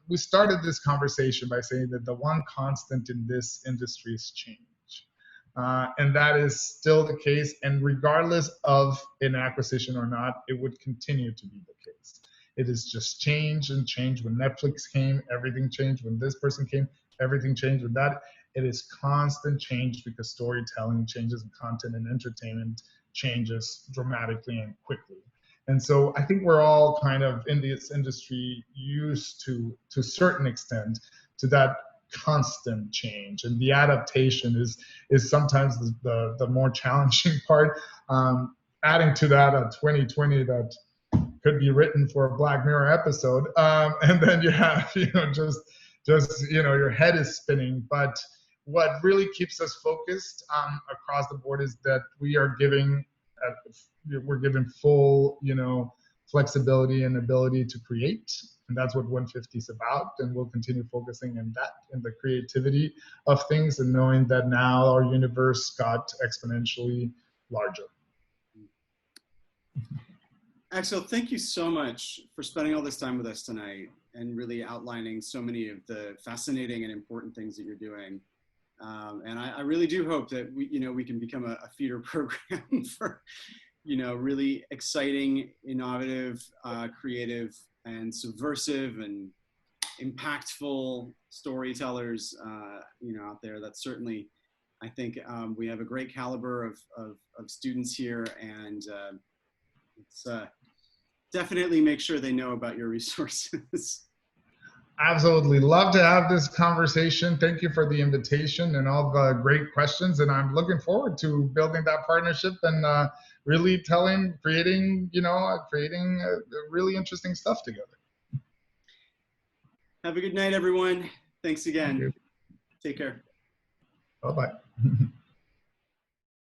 Speaker 2: we started this conversation by saying that the one constant in this industry is change. And that is still the case. And regardless of an acquisition or not, it would continue to be the case. It is just change and change. When Netflix came, everything changed. When this person came, everything changed. With that, it is constant change, because storytelling changes and content and entertainment changes dramatically and quickly. And so I think we're all kind of in this industry used to a certain extent to that constant change, and the adaptation is sometimes the more challenging part. Adding to that a 2020 that could be written for a Black Mirror episode, and then you have just your head is spinning. But what really keeps us focused across the board is that we're given full flexibility and ability to create, and that's what 150 is about. And we'll continue focusing in that, in the creativity of things, and knowing that now our universe got exponentially larger.
Speaker 1: Axel, thank you so much for spending all this time with us tonight and really outlining so many of the fascinating and important things that you're doing. And I really do hope that we can become a feeder program for, really exciting, innovative, creative, and subversive and impactful storytellers, out there. That's certainly, I think, we have a great caliber of students here, and it's definitely make sure they know about your resources.
Speaker 2: Absolutely. Love to have this conversation. Thank you for the invitation and all the great questions. And I'm looking forward to building that partnership and really creating really interesting stuff together.
Speaker 1: Have a good night, everyone. Thanks again.
Speaker 2: Thank you.
Speaker 1: Take care.
Speaker 2: Bye-bye.